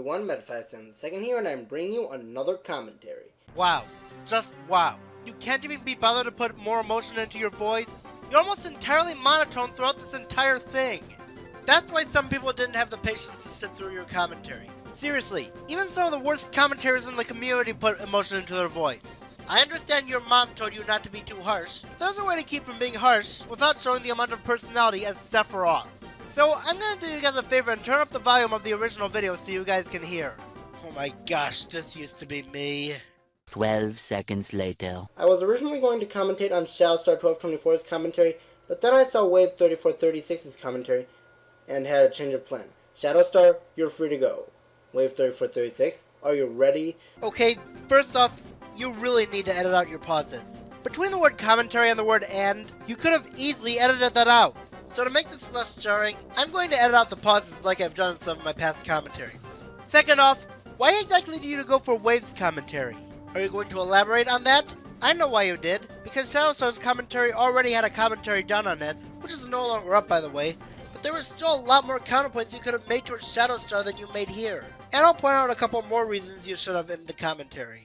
everyone, Meta527II here, and I'm bringing you another commentary. Wow. Just wow. You can't even be bothered to put more emotion into your voice? You're almost entirely monotone throughout this entire thing. That's why some people didn't have the patience to sit through your commentary. Seriously, even some of the worst commentators in the community put emotion into their voice. I understand your mom told you not to be too harsh, but there's a way to keep from being harsh without showing the amount of personality as Sephiroth. So I'm gonna do you guys a favor and turn up the volume of the original video so you guys can hear. Oh my gosh, this used to be me. 12 seconds later. I was originally going to commentate on Shadowstar1224's commentary, but then I saw Wave3436's commentary and had a change of plan. Shadowstar, you're free to go. Wave3436, are you ready? Okay, first off, you really need to edit out your pauses. Between the word commentary and the word and, you could have easily edited that out. So to make this less jarring, I'm going to edit out the pauses like I've done in some of my past commentaries. Second off, why exactly do you go for Wave's commentary? Are you going to elaborate on that? I know why you did, because Shadowstar's commentary already had a commentary done on it, which is no longer up by the way, but there was still a lot more counterpoints you could have made towards Shadowstar than you made here. And I'll point out a couple more reasons you should have in the commentary.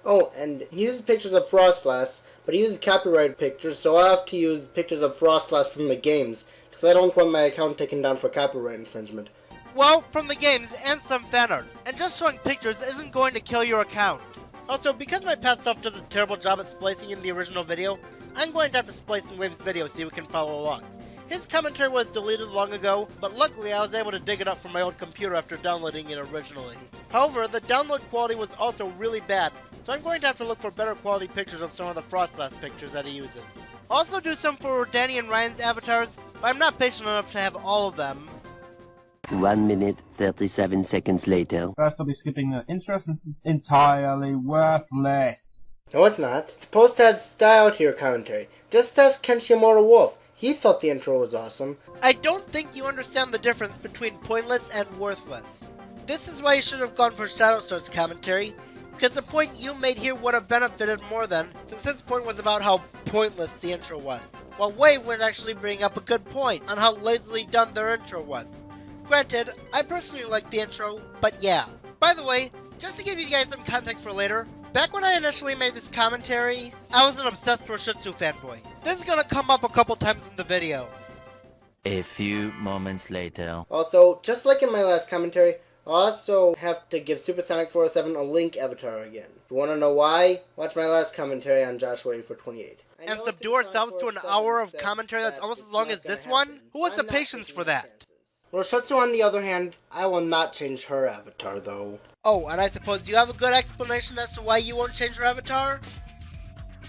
Oh, and he uses pictures of Frostlass, but he uses copyrighted pictures, so I'll have to use pictures of Frostlass from the games, because I don't want my account taken down for copyright infringement. Well, from the games and some fan art, and just showing pictures isn't going to kill your account. Also, because my past self does a terrible job at splicing in the original video, I'm going to have to splice in Wave's video so you can follow along. His commentary was deleted long ago, but luckily I was able to dig it up from my old computer after downloading it originally. However, the download quality was also really bad, so I'm going to have to look for better quality pictures of some of the Frostlass pictures that he uses. Also do some for Danny and Ryan's avatars, but I'm not patient enough to have all of them. 1 minute, 37 seconds later. First, I'll be skipping the intro since it's entirely worthless. No, it's not. It's supposed to add style to your commentary. Just ask Kenshimura Wolf. He thought the intro was awesome. I don't think you understand the difference between pointless and worthless. This is why you should have gone for Shadowstar's commentary, because the point you made here would have benefited more than, since his point was about how pointless the intro was, while Wave was actually bringing up a good point on how lazily done their intro was. Granted, I personally like the intro, but yeah. By the way, just to give you guys some context for later, back when I initially made this commentary, I was an obsessed Roshutsu fanboy. This is gonna come up a couple times in the video. A few moments later. Also, just like in my last commentary, I'll also have to give Supersonic 407 a Link avatar again. If you want to know why, watch my last commentary on Joshua 8428. And subdue ourselves to an hour of commentary that's almost as long as this one? Who has the patience for that? Roshutsu, on the other hand, I will not change her avatar, though. Oh, and I suppose you have a good explanation as to why you won't change her avatar?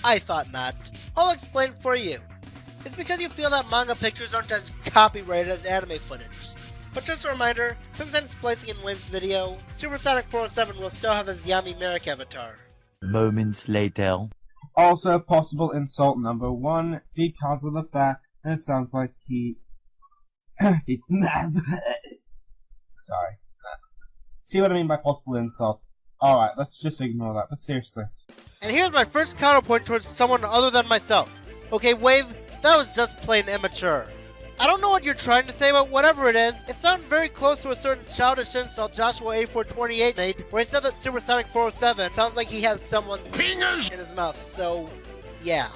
I thought not. I'll explain for you. It's because you feel that manga pictures aren't as copyrighted as anime footage. But just a reminder, since I'm splicing in Wave's video, Supersonic 407 will still have his Yami Merrick avatar. Moments later. Also, possible insult number 1 because of the fact that it sounds like he. Sorry. See what I mean by possible insult? Alright, let's just ignore that, but seriously. And here's my first counterpoint towards someone other than myself. Okay, Wave, that was just plain immature. I don't know what you're trying to say, but whatever it is, it sounded very close to a certain childish insult Joshua 8428 made, where he said that Supersonic 407 sounds like he has someone's penis in his mouth, so yeah.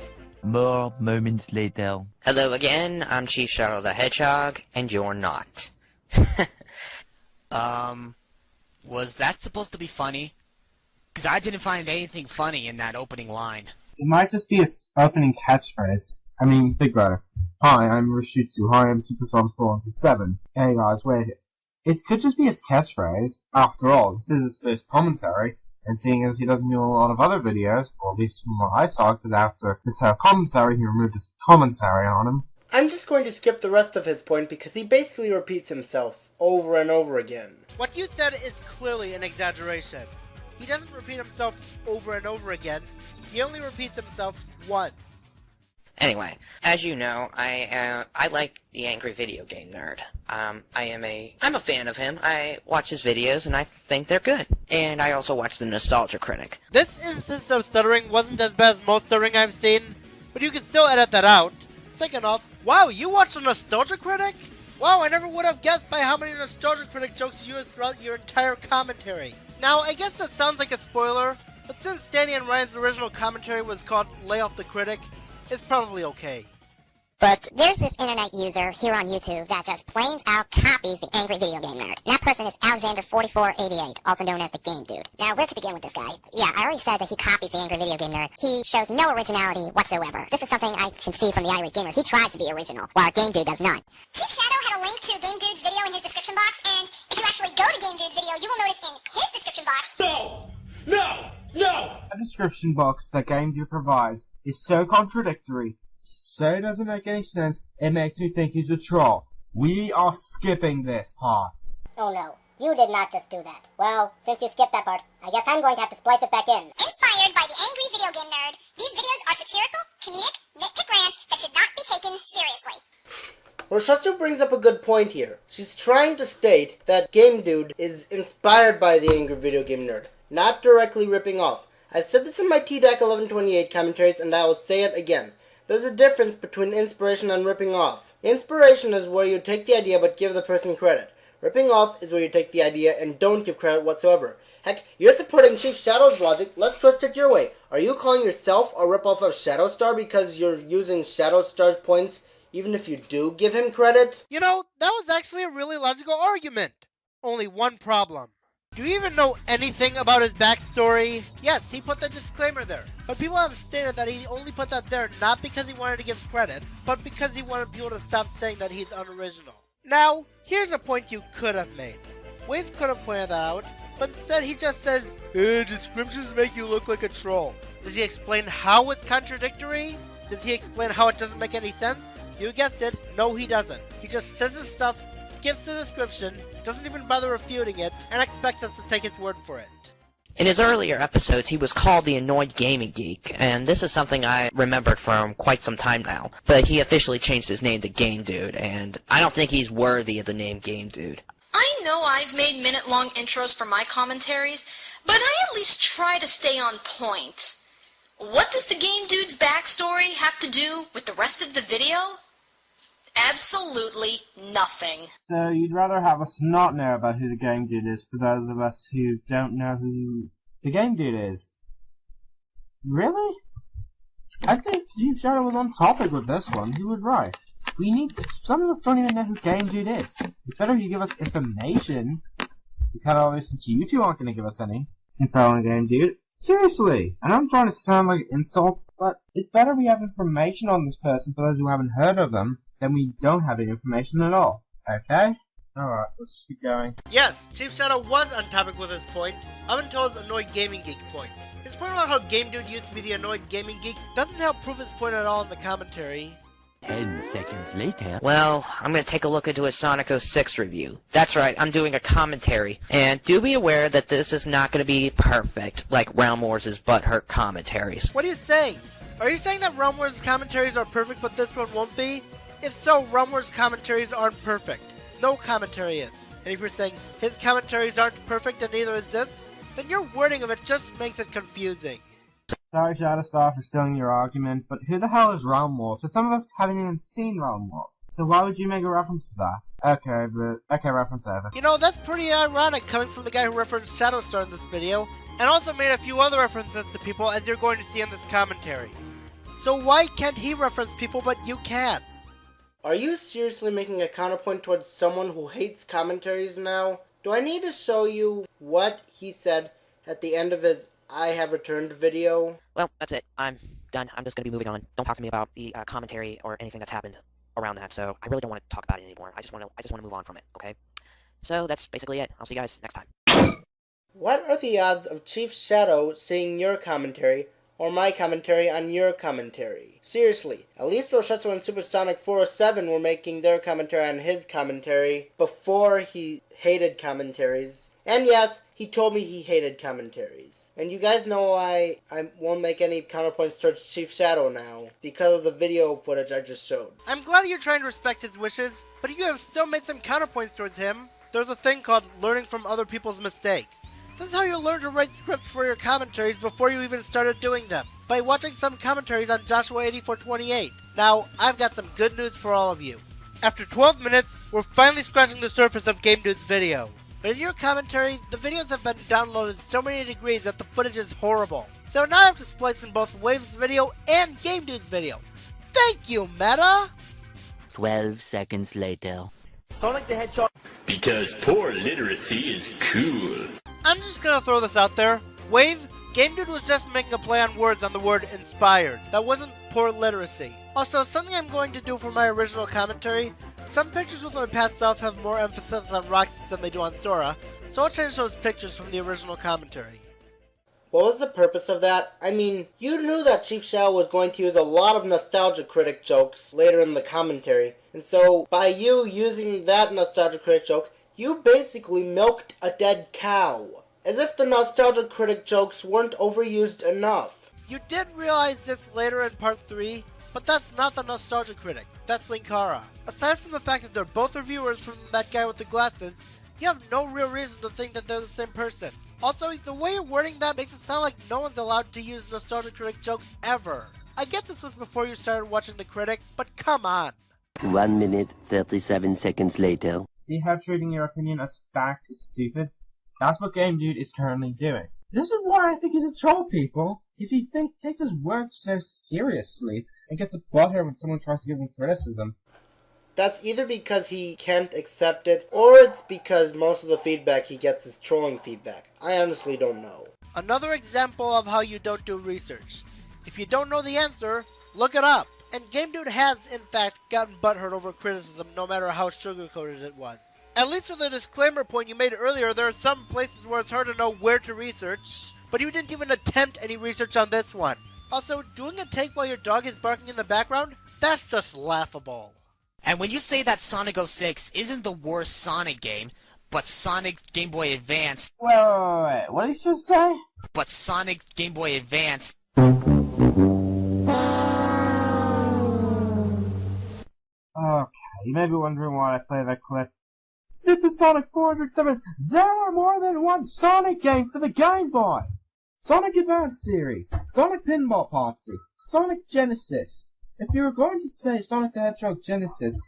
More moments later. Hello again, I'm Chief Shadow the Hedgehog, and you're not. Was that supposed to be funny? Because I didn't find anything funny in that opening line. It might just be his opening catchphrase. I mean, Big Brother. Hi, I'm Roshutsu. Hi, I'm Supersonic 407. Hey guys, wait. It could just be his catchphrase. After all, this is his first commentary, and seeing as he doesn't do a lot of other videos, or at least from what I saw, because after this commentary, he removed his commentary on him. I'm just going to skip the rest of his point because he basically repeats himself over and over again. What you said is clearly an exaggeration. He doesn't repeat himself over and over again. He only repeats himself once. Anyway, as you know, I like the Angry Video Game Nerd. I'm a fan of him. I watch his videos and I think they're good. And I also watch the Nostalgia Critic. This instance of stuttering wasn't as bad as most stuttering I've seen, but you can still edit that out. Second off, wow, you watched the Nostalgia Critic? Wow, I never would have guessed by how many Nostalgia Critic jokes you used throughout your entire commentary. Now, I guess that sounds like a spoiler, but since Danny and Ryan's original commentary was called Lay Off the Critic, it's probably okay. But there's this internet user here on YouTube that just plain out copies the Angry Video Game Nerd. And that person is Alexander4488, also known as the Game Dude. Now, where to begin with this guy? Yeah, I already said that he copies the Angry Video Game Nerd. He shows no originality whatsoever. This is something I can see from the Irate Gamer. He tries to be original, while Game Dude does not. Chief Shadow had a link to Game Dude's video in his description box, and if you actually go to Game Dude's video, you will notice in his description box... No! The description box that Game Dude provides is so contradictory, so doesn't make any sense, it makes me think he's a troll. We are skipping this part. Oh no, you did not just do that. Well, since you skipped that part, I guess I'm going to have to splice it back in. Inspired by the Angry Video Game Nerd, these videos are satirical, comedic, nitpick rants that should not be taken seriously. Roshatsu brings up a good point here. She's trying to state that Game Dude is inspired by the Angry Video Game Nerd, not directly ripping off. I've said this in my TDAC 1128 commentaries, and I will say it again. There's a difference between inspiration and ripping off. Inspiration is where you take the idea but give the person credit. Ripping off is where you take the idea and don't give credit whatsoever. Heck, you're supporting Chief Shadow's logic, let's twist it your way. Are you calling yourself a ripoff of Shadowstar because you're using Shadowstar's points even if you do give him credit? You know, that was actually a really logical argument. Only one problem. Do you even know anything about his backstory? Yes, he put the disclaimer there. But people have stated that he only put that there not because he wanted to give credit, but because he wanted people to stop saying that he's unoriginal. Now, here's a point you could have made. Wave could have pointed that out, but instead he just says, descriptions make you look like a troll. Does he explain how it's contradictory? Does he explain how it doesn't make any sense? You guessed it, no he doesn't. He just says his stuff, skips the description, doesn't even bother refuting it, and expects us to take his word for it. In his earlier episodes, he was called the Annoyed Gaming Geek, and this is something I remembered from quite some time now. But he officially changed his name to Game Dude, and I don't think he's worthy of the name Game Dude. I know I've made minute-long intros for my commentaries, but I at least try to stay on point. What does the Game Dude's backstory have to do with the rest of the video? Absolutely nothing. So you'd rather have us not know about who the Game Dude is for those of us who don't know who the Game Dude is? Really? I think Chief Shadow was on topic with this one. He was right. We need... Some of us don't even know who Game Dude is. It's better you give us information. It's kind of obvious since you two aren't going to give us any info on Game Dude. Seriously! I know I'm trying to sound like an insult, but it's better we have information on this person for those who haven't heard of them than we don't have any information at all. Okay? Alright, let's keep going. Yes, Chief Shadow was on topic with his point, up until his Annoyed Gaming Geek point. His point about how Game Dude used to be the Annoyed Gaming Geek doesn't help prove his point at all in the commentary. 10 seconds later. Well, I'm gonna take a look into his Sonic 06 review. That's right, I'm doing a commentary. And do be aware that this is not gonna be perfect, like Realm Wars' butthurt commentaries. What are you saying? Are you saying that Realm Wars' commentaries are perfect but this one won't be? If so, Realm Wars' commentaries aren't perfect. No commentary is. And if you're saying his commentaries aren't perfect and neither is this, then your wording of it just makes it confusing. Sorry, Shadowstar, for stealing your argument, but who the hell is Realm Wars? So some of us haven't even seen Realm Wars. So why would you make a reference to that? Okay, reference over. You know, that's pretty ironic coming from the guy who referenced Shadowstar in this video, and also made a few other references to people as you're going to see in this commentary. So why can't he reference people but you can? Are you seriously making a counterpoint towards someone who hates commentaries now? Do I need to show you what he said at the end of his I Have Returned video? Well, that's it. I'm done. I'm just gonna be moving on. Don't talk to me about the commentary or anything that's happened around that, so I really don't want to talk about it anymore. I just want to move on from it, okay? So that's basically it. I'll see you guys next time. What are the odds of Chief Shadow seeing your commentary or my commentary on your commentary? Seriously, at least Roshetsu and Supersonic 407 were making their commentary on his commentary before he hated commentaries. And yes, he told me he hated commentaries. And you guys know I won't make any counterpoints towards Chief Shadow now, because of the video footage I just showed. I'm glad you're trying to respect his wishes, but you have still made some counterpoints towards him. There's a thing called learning from other people's mistakes. This is how you learn to write scripts for your commentaries before you even started doing them, by watching some commentaries on Joshua 8428. Now, I've got some good news for all of you. After 12 minutes, we're finally scratching the surface of Game Dude's video. But in your commentary, the videos have been downloaded so many degrees that the footage is horrible. So now I have to splice in both Wave's video and Game Dude's video. Thank you, Meta! 12 seconds later. Sonic the Hedgehog. Because poor literacy is cool. I'm just gonna throw this out there. Wave, Game Dude was just making a play on words on the word inspired. That wasn't poor literacy. Also, something I'm going to do for my original commentary, some pictures with my past self have more emphasis on Roxas than they do on Sora, so I'll change those pictures from the original commentary. What was the purpose of that? I mean, you knew that Chief Shao was going to use a lot of Nostalgia Critic jokes later in the commentary, and so by you using that Nostalgia Critic joke, you basically milked a dead cow. As if the Nostalgia Critic jokes weren't overused enough. You did realize this later in part 3, but that's not the Nostalgia Critic, that's Linkara. Aside from the fact that they're both reviewers from that guy with the glasses, you have no real reason to think that they're the same person. Also, the way you're wording that makes it sound like no one's allowed to use Nostalgia Critic jokes ever. I get this was before you started watching The Critic, but come on. 1 minute, 37 seconds later. See how treating your opinion as fact is stupid? That's what Game Dude is currently doing. This is why I think he's a troll, people. If he takes his words so seriously and gets a butthurt when someone tries to give him criticism. That's either because he can't accept it, or it's because most of the feedback he gets is trolling feedback. I honestly don't know. Another example of how you don't do research. If you don't know the answer, look it up. And Game Dude has, in fact, gotten butthurt over criticism no matter how sugarcoated it was. At least with the disclaimer point you made earlier, there are some places where it's hard to know where to research, but you didn't even attempt any research on this one. Also, doing a take while your dog is barking in the background? That's just laughable. And when you say that Sonic 06 isn't the worst Sonic game, but Sonic Game Boy Advance... Wait, what did you just say? But Sonic Game Boy Advance... Okay, you may be wondering why I play that clip. Super Sonic 407, there are more than one Sonic game for the Game Boy! Sonic Advance Series, Sonic Pinball Party, Sonic Genesis. If you were going to say Sonic the Hedgehog Genesis,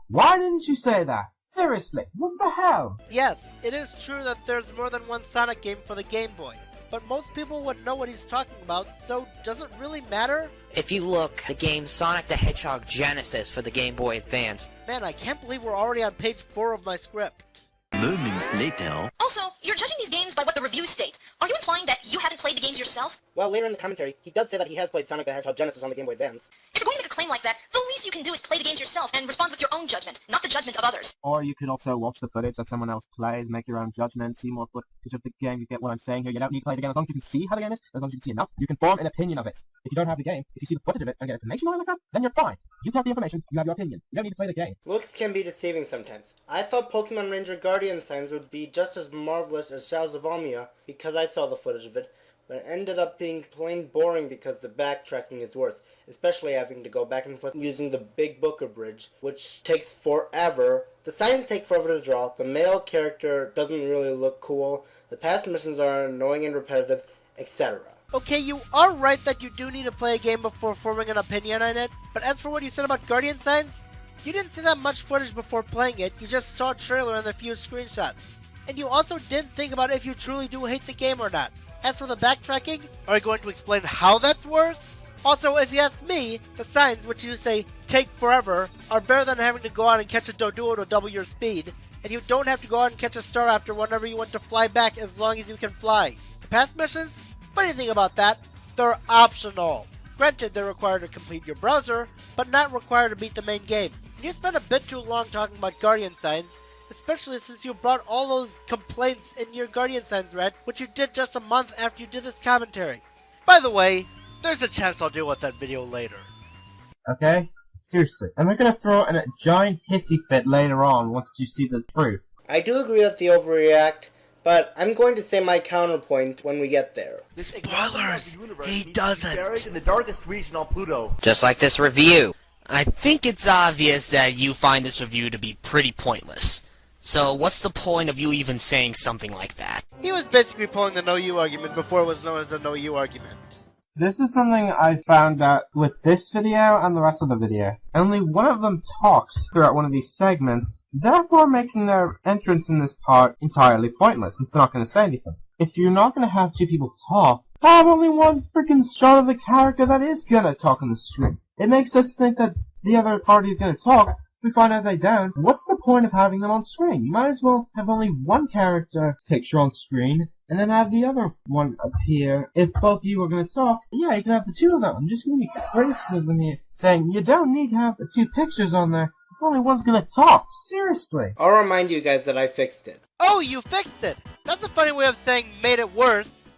why didn't you say that? Seriously, what the hell? Yes, it is true that there's more than one Sonic game for the Game Boy, but most people would know what he's talking about, so does it really matter? If you look, the game Sonic the Hedgehog Genesis for the Game Boy Advance. Man, I can't believe we're already on page 4 of my script. Moments later. Also, you're judging these games by what the reviews state. Are you implying that you haven't played the games yourself? Well, later in the commentary, he does say that he has played Sonic the Hedgehog Genesis on the Game Boy Advance. If you're going to make a claim like that, the least you can do is play the games yourself and respond with your own judgment, not the judgment of others. Or you could also watch the footage that someone else plays, make your own judgment, see more footage of the game. You get what I'm saying here. You don't need to play the game as long as you can see how the game is, as long as you can see enough. You can form an opinion of it. If you don't have the game, if you see the footage of it and get information on it like that, then you're fine. You have the information, you have your opinion. You don't need to play the game. Looks can be deceiving sometimes. I thought Pokemon Ranger Guardian signs would be just as marvelous as Shao's Evolmia because I saw the footage of it, but it ended up being plain boring because the backtracking is worse, especially having to go back and forth using the Big Booker Bridge, which takes forever. The signs take forever to draw, the male character doesn't really look cool, the past missions are annoying and repetitive, etc. Okay, you are right that you do need to play a game before forming an opinion on it, but as for what you said about Guardian signs, you didn't see that much footage before playing it, you just saw a trailer and a few screenshots. And you also didn't think about if you truly do hate the game or not. As for the backtracking, are you going to explain how that's worse? Also, if you ask me, the signs, which you say take forever, are better than having to go out and catch a Doduo to double your speed, and you don't have to go out and catch a Star Raptor whenever you want to fly back as long as you can fly. The past missions? Funny thing about that, they're optional. Granted, they're required to complete your browser, but not required to beat the main game. And you spent a bit too long talking about Guardian signs, especially since you brought all those complaints in your Guardian Signs read, which you did just a month after you did this commentary. By the way, there's a chance I'll deal with that video later. Okay? Seriously. And we're gonna throw in a giant hissy fit later on once you see the truth. I do agree that they overreact, but I'm going to say my counterpoint when we get there. Spoilers! He doesn't! Buried in the darkest region on Pluto. Just like this review. I think it's obvious that you find this review to be pretty pointless. So what's the point of you even saying something like that? He was basically pulling the no you argument before it was known as a no you argument. This is something I found out with this video and the rest of the video. Only one of them talks throughout one of these segments, therefore making their entrance in this part entirely pointless, since they're not going to say anything. If you're not going to have two people talk, have only one freaking shot of the character that is going to talk on the screen. It makes us think that the other party is going to talk. We find out they don't. What's the point of having them on screen? You might as well have only one character picture on screen, and then have the other one appear. If both of you are going to talk, yeah, you can have the two of them. I'm just giving you criticism here, saying you don't need to have the two pictures on there if only one's going to talk. Seriously. I'll remind you guys that I fixed it. Oh, you fixed it! That's a funny way of saying made it worse.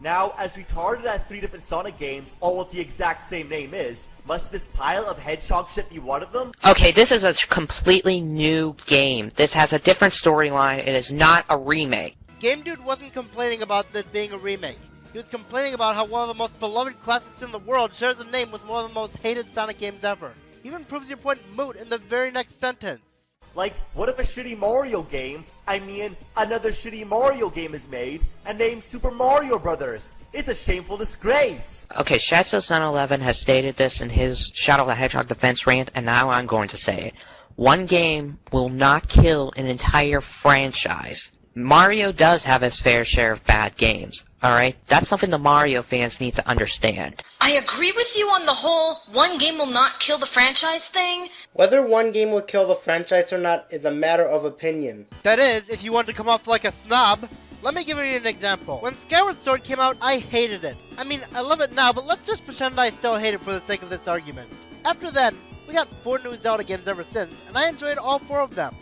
Now, as retarded as 3 different Sonic games, all with the exact same name is, must this pile of hedgehog shit be one of them? Okay, this is a completely new game. This has a different storyline. It is not a remake. Game Dude wasn't complaining about this being a remake. He was complaining about how one of the most beloved classics in the world shares a name with one of the most hated Sonic games ever. He even proves your point moot in the very next sentence. Like, what if a shitty Mario game, another shitty Mario game is made, and named Super Mario Brothers? It's a shameful disgrace! Okay, Shatso711 has stated this in his Shadow the Hedgehog defense rant, and now I'm going to say it. One game will not kill an entire franchise. Mario does have his fair share of bad games, alright? That's something the Mario fans need to understand. I agree with you on the whole one game will not kill the franchise thing. Whether one game will kill the franchise or not is a matter of opinion. That is, if you want to come off like a snob. Let me give you an example. When Skyward Sword came out, I hated it. I mean, I love it now, but let's just pretend I still hate it for the sake of this argument. After then, we got 4 new Zelda games ever since, and I enjoyed all 4 of them.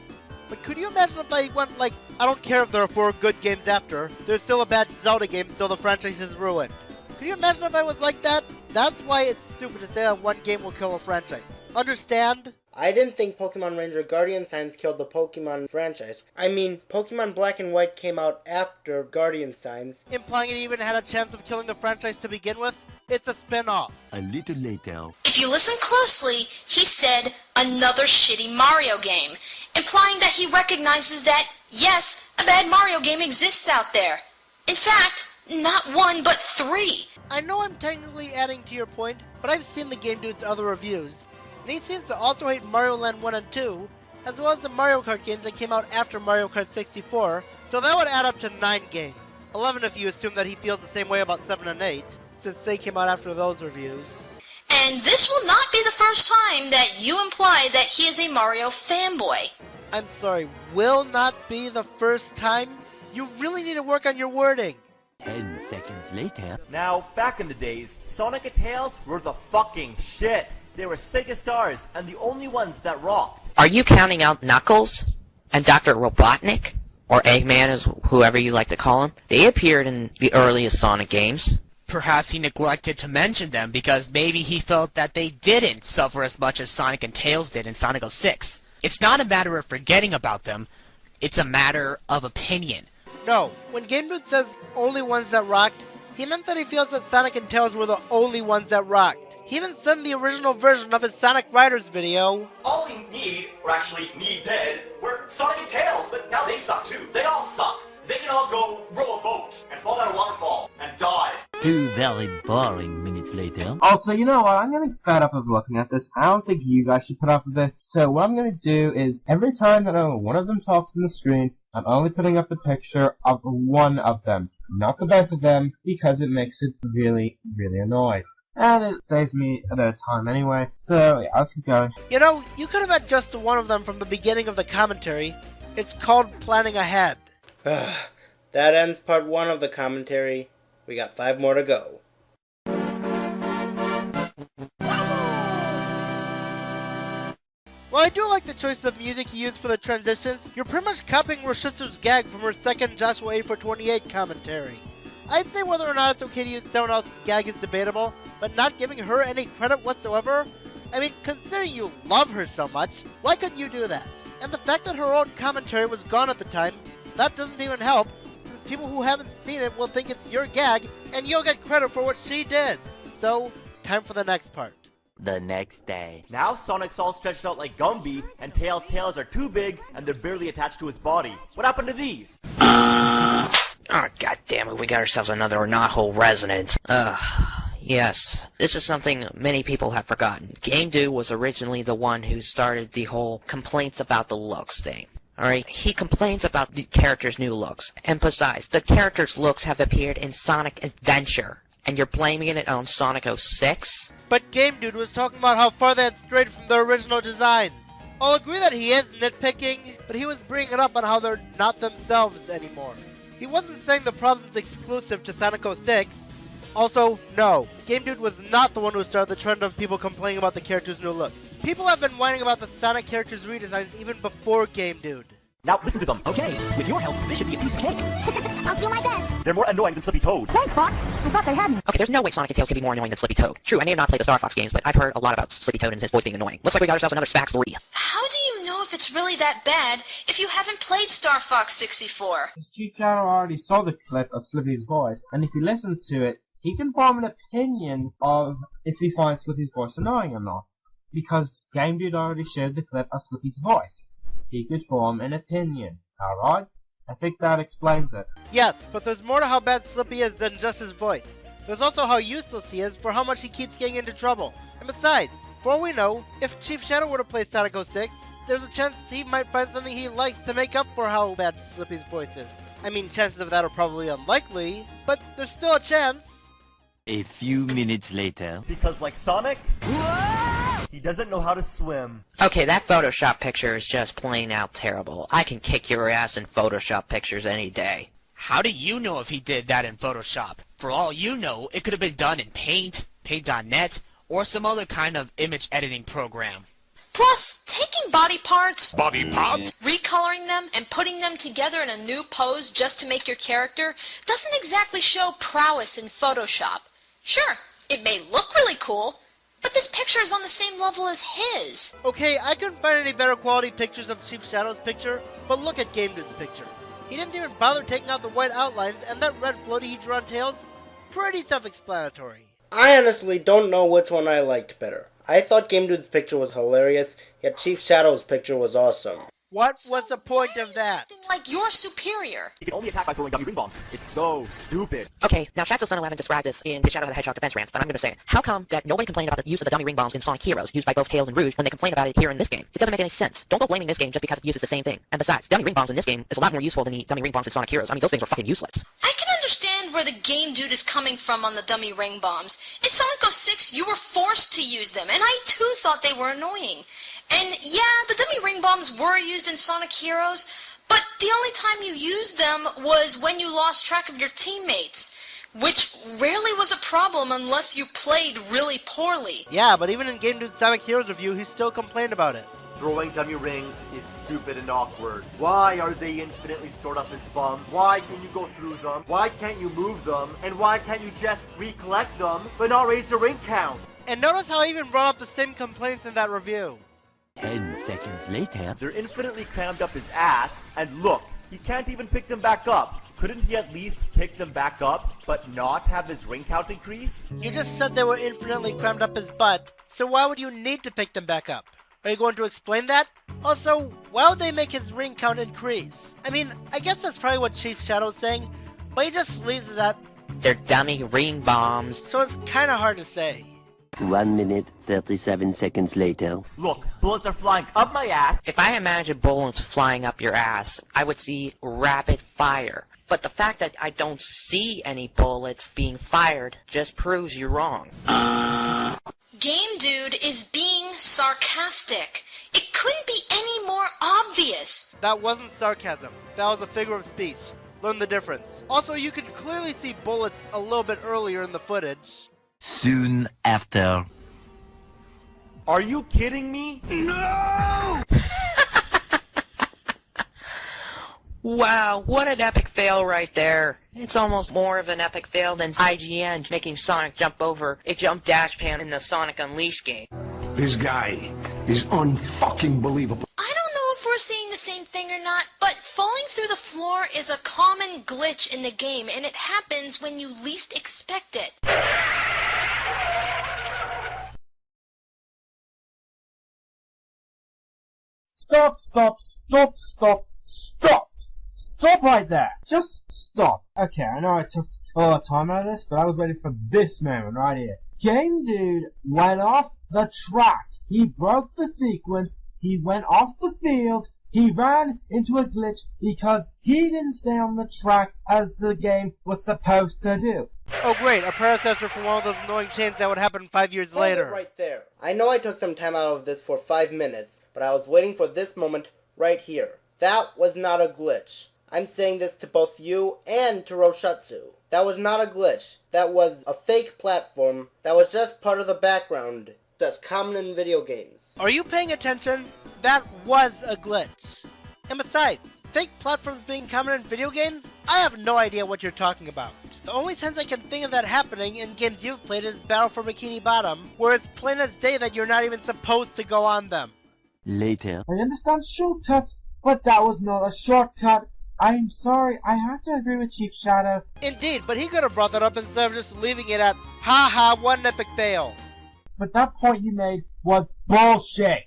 But could you imagine if I went like, I don't care if there are 4 good games after, there's still a bad Zelda game, so the franchise is ruined. Could you imagine if I was like that? That's why it's stupid to say that one game will kill a franchise. Understand? I didn't think Pokemon Ranger Guardian Signs killed the Pokemon franchise. I mean, Pokemon Black and White came out after Guardian Signs. Implying it even had a chance of killing the franchise to begin with? It's a spin-off. A little later. If you listen closely, he said another shitty Mario game, implying that he recognizes that, yes, a bad Mario game exists out there. In fact, not 1, but 3. I know I'm technically adding to your point, but I've seen the Game Dude's other reviews, and he seems to also hate Mario Land 1 and 2, as well as the Mario Kart games that came out after Mario Kart 64, so that would add up to 9 games. 11 if you assume that he feels the same way about 7 and 8, since they came out after those reviews. And this will not be the first time that you imply that he is a Mario fanboy. I'm sorry, will not be the first time? You really need to work on your wording. 10 seconds later. Now, back in the days, Sonic and Tails were the fucking shit. They were Sega stars, and the only ones that rocked. Are you counting out Knuckles and Dr. Robotnik? Or Eggman, as whoever you like to call him? They appeared in the earliest Sonic games. Perhaps he neglected to mention them because maybe he felt that they didn't suffer as much as Sonic and Tails did in Sonic 06. It's not a matter of forgetting about them, it's a matter of opinion. No, when Game Dude says only ones that rocked, he meant that he feels that Sonic and Tails were the only ones that rocked. He even said in the original version of his Sonic Riders video, All we need, or actually need dead, were Sonic and Tails, but now they suck too. They all suck. They can all go row a boat and fall down a waterfall and die. 2 very boring minutes later. Also, you know what? I'm getting fed up of looking at this. I don't think you guys should put up with it. So what I'm going to do is, every time that one of them talks on the screen, I'm only putting up the picture of one of them, not the both of them, because it makes it really, really annoying. And it saves me a bit of time anyway. So, yeah, let's keep going. you know, you could have had just one of them from the beginning of the commentary. It's called planning ahead. That ends part 1 of the commentary. We got 5 more to go. While I do like the choice of music you used for the transitions, you're pretty much copying Roshitsu's gag from her second Joshua 8428 commentary. I'd say whether or not it's okay to use someone else's gag is debatable, but not giving her any credit whatsoever? I mean, considering you love her so much, why couldn't you do that? And the fact that her own commentary was gone at the time, that doesn't even help, since people who haven't seen it will think it's your gag, and you'll get credit for what she did. So, time for the next part. The next day. Now Sonic's all stretched out like Gumby, and Tails' tails are too big, and they're barely attached to his body. What happened to these? Oh, god damn it, we got ourselves another knothole resident. Yes, this is something many people have forgotten. Game Dude was originally the one who started the whole complaints about the looks thing. Alright, he complains about the character's new looks. And besides, the character's looks have appeared in Sonic Adventure. And you're blaming it on Sonic 06? But Game Dude was talking about how far they had strayed from their original designs. I'll agree that he is nitpicking, but he was bringing it up on how they're not themselves anymore. He wasn't saying the problem's exclusive to Sonic 06. Also, no, Game Dude was not the one who started the trend of people complaining about the character's new looks. People have been whining about the Sonic character's redesigns even before Game Dude. Now listen to them. Okay, with your help, this should be a piece of cake. I'll do my best. They're more annoying than Slippy Toad. Thanks, Fox. I thought they hadn't. Okay, there's no way Sonic and Tails can be more annoying than Slippy Toad. True, I may have not played the Star Fox games, but I've heard a lot about Slippy Toad and his voice being annoying. Looks like we got ourselves another Sphax 3. How do you know if it's really that bad if you haven't played Star Fox 64? Chief Shadow already saw the clip of Slippy's voice, and if you listen to it, he can form an opinion of if he finds Slippy's voice annoying or not. Because Game Dude already showed the clip of Slippy's voice. He could form an opinion. Alright? I think that explains it. Yes, but there's more to how bad Slippy is than just his voice. There's also how useless he is for how much he keeps getting into trouble. And besides, for all we know, if Chief Shadow were to play Sonic 06, there's a chance he might find something he likes to make up for how bad Slippy's voice is. I mean, chances of that are probably unlikely, but there's still a chance. A few minutes later. Because like Sonic, he doesn't know how to swim. Okay, that Photoshop picture is just plain out terrible. I can kick your ass in Photoshop pictures any day. How do you know if he did that in Photoshop? For all you know, it could have been done in Paint, Paint.net, or some other kind of image editing program. Plus, taking body parts, recoloring them, and putting them together in a new pose just to make your character doesn't exactly show prowess in Photoshop. Sure, it may look really cool, but this picture is on the same level as his. Okay, I couldn't find any better quality pictures of Chief Shadow's picture, but look at Game Dude's picture. He didn't even bother taking out the white outlines, and that red floaty he drew on Tails, pretty self-explanatory. I honestly don't know which one I liked better. I thought Game Dude's picture was hilarious, yet Chief Shadow's picture was awesome. What was the point of that? Like you're superior. He can only attack by throwing dummy ring bombs. It's so stupid. Okay, now Shadow11 described this in his Shadow the Hedgehog defense rant, but I'm gonna say it. How come that nobody complained about the use of the dummy ring bombs in Sonic Heroes, used by both Tails and Rouge, when they complain about it here in this game? It doesn't make any sense. Don't go blaming this game just because it uses the same thing. And besides, dummy ring bombs in this game is a lot more useful than the dummy ring bombs in Sonic Heroes. I mean, those things are fucking useless. I can understand where the Game Dude is coming from on the dummy ring bombs. In Sonic 06, you were forced to use them, and I too thought they were annoying. And yeah, the dummy ring bombs were used in Sonic Heroes, but the only time you used them was when you lost track of your teammates, which rarely was a problem unless you played really poorly. Yeah, but even in Game Dude's Sonic Heroes review, he still complained about it. Throwing dummy rings is stupid and awkward. Why are they infinitely stored up as bombs? Why can you go through them? Why can't you move them? And why can't you just recollect them, but not raise the ring count? And notice how he even brought up the same complaints in that review. 10 seconds later. They're infinitely crammed up his ass, and look, he can't even pick them back up. Couldn't he at least pick them back up, but not have his ring count increase? You just said they were infinitely crammed up his butt, so why would you need to pick them back up? Are you going to explain that? Also, why would they make his ring count increase? I mean, I guess that's probably what Chief Shadow's saying, but he just leaves it at, They're dummy ring bombs. so it's kinda hard to say. 1 minute, 37 seconds later. Look, bullets are flying up my ass. If I imagine bullets flying up your ass, I would see rapid fire. But the fact that I don't see any bullets being fired just proves you're wrong. Game Dude is being sarcastic. It couldn't be any more obvious. That wasn't sarcasm. That was a figure of speech. Learn the difference. Also, you can clearly see bullets a little bit earlier in the footage. Soon after. Are you kidding me? No! Wow, what an epic fail right there. It's almost more of an epic fail than IGN making Sonic jump over a jump dash pan in the Sonic Unleashed game. This guy is unfucking believable. I don't know if we're seeing the same thing or not, but falling through the floor is a common glitch in the game, and it happens when you least expect it. Stop, stop, stop, stop, stop! Stop right there! Just stop. Okay, I know I took a timer of this, but I was waiting for this moment right here. Game Dude went off the track. He broke the sequence. He went off the field. He ran into a glitch because he didn't stay on the track as the game was supposed to do. Oh great, a predecessor for one of those annoying chains that would happen 5 years later. Right there. I know I took some time out of this for 5 minutes, but I was waiting for this moment right here. That was not a glitch. I'm saying this to both you and to Roshatsu. That was not a glitch. That was a fake platform. That was just part of the background. That's common in video games. Are you paying attention? That was a glitch. And besides, fake platforms being common in video games? I have no idea what you're talking about. The only times I can think of that happening in games you've played is Battle for Bikini Bottom, where it's plain as day that you're not even supposed to go on them. Later. I understand shortcuts, but that was not a shortcut. I'm sorry, I have to agree with Chief Shadow. Indeed, but he could have brought that up instead of just leaving it at, haha, one epic fail. But that point you made was bullshit.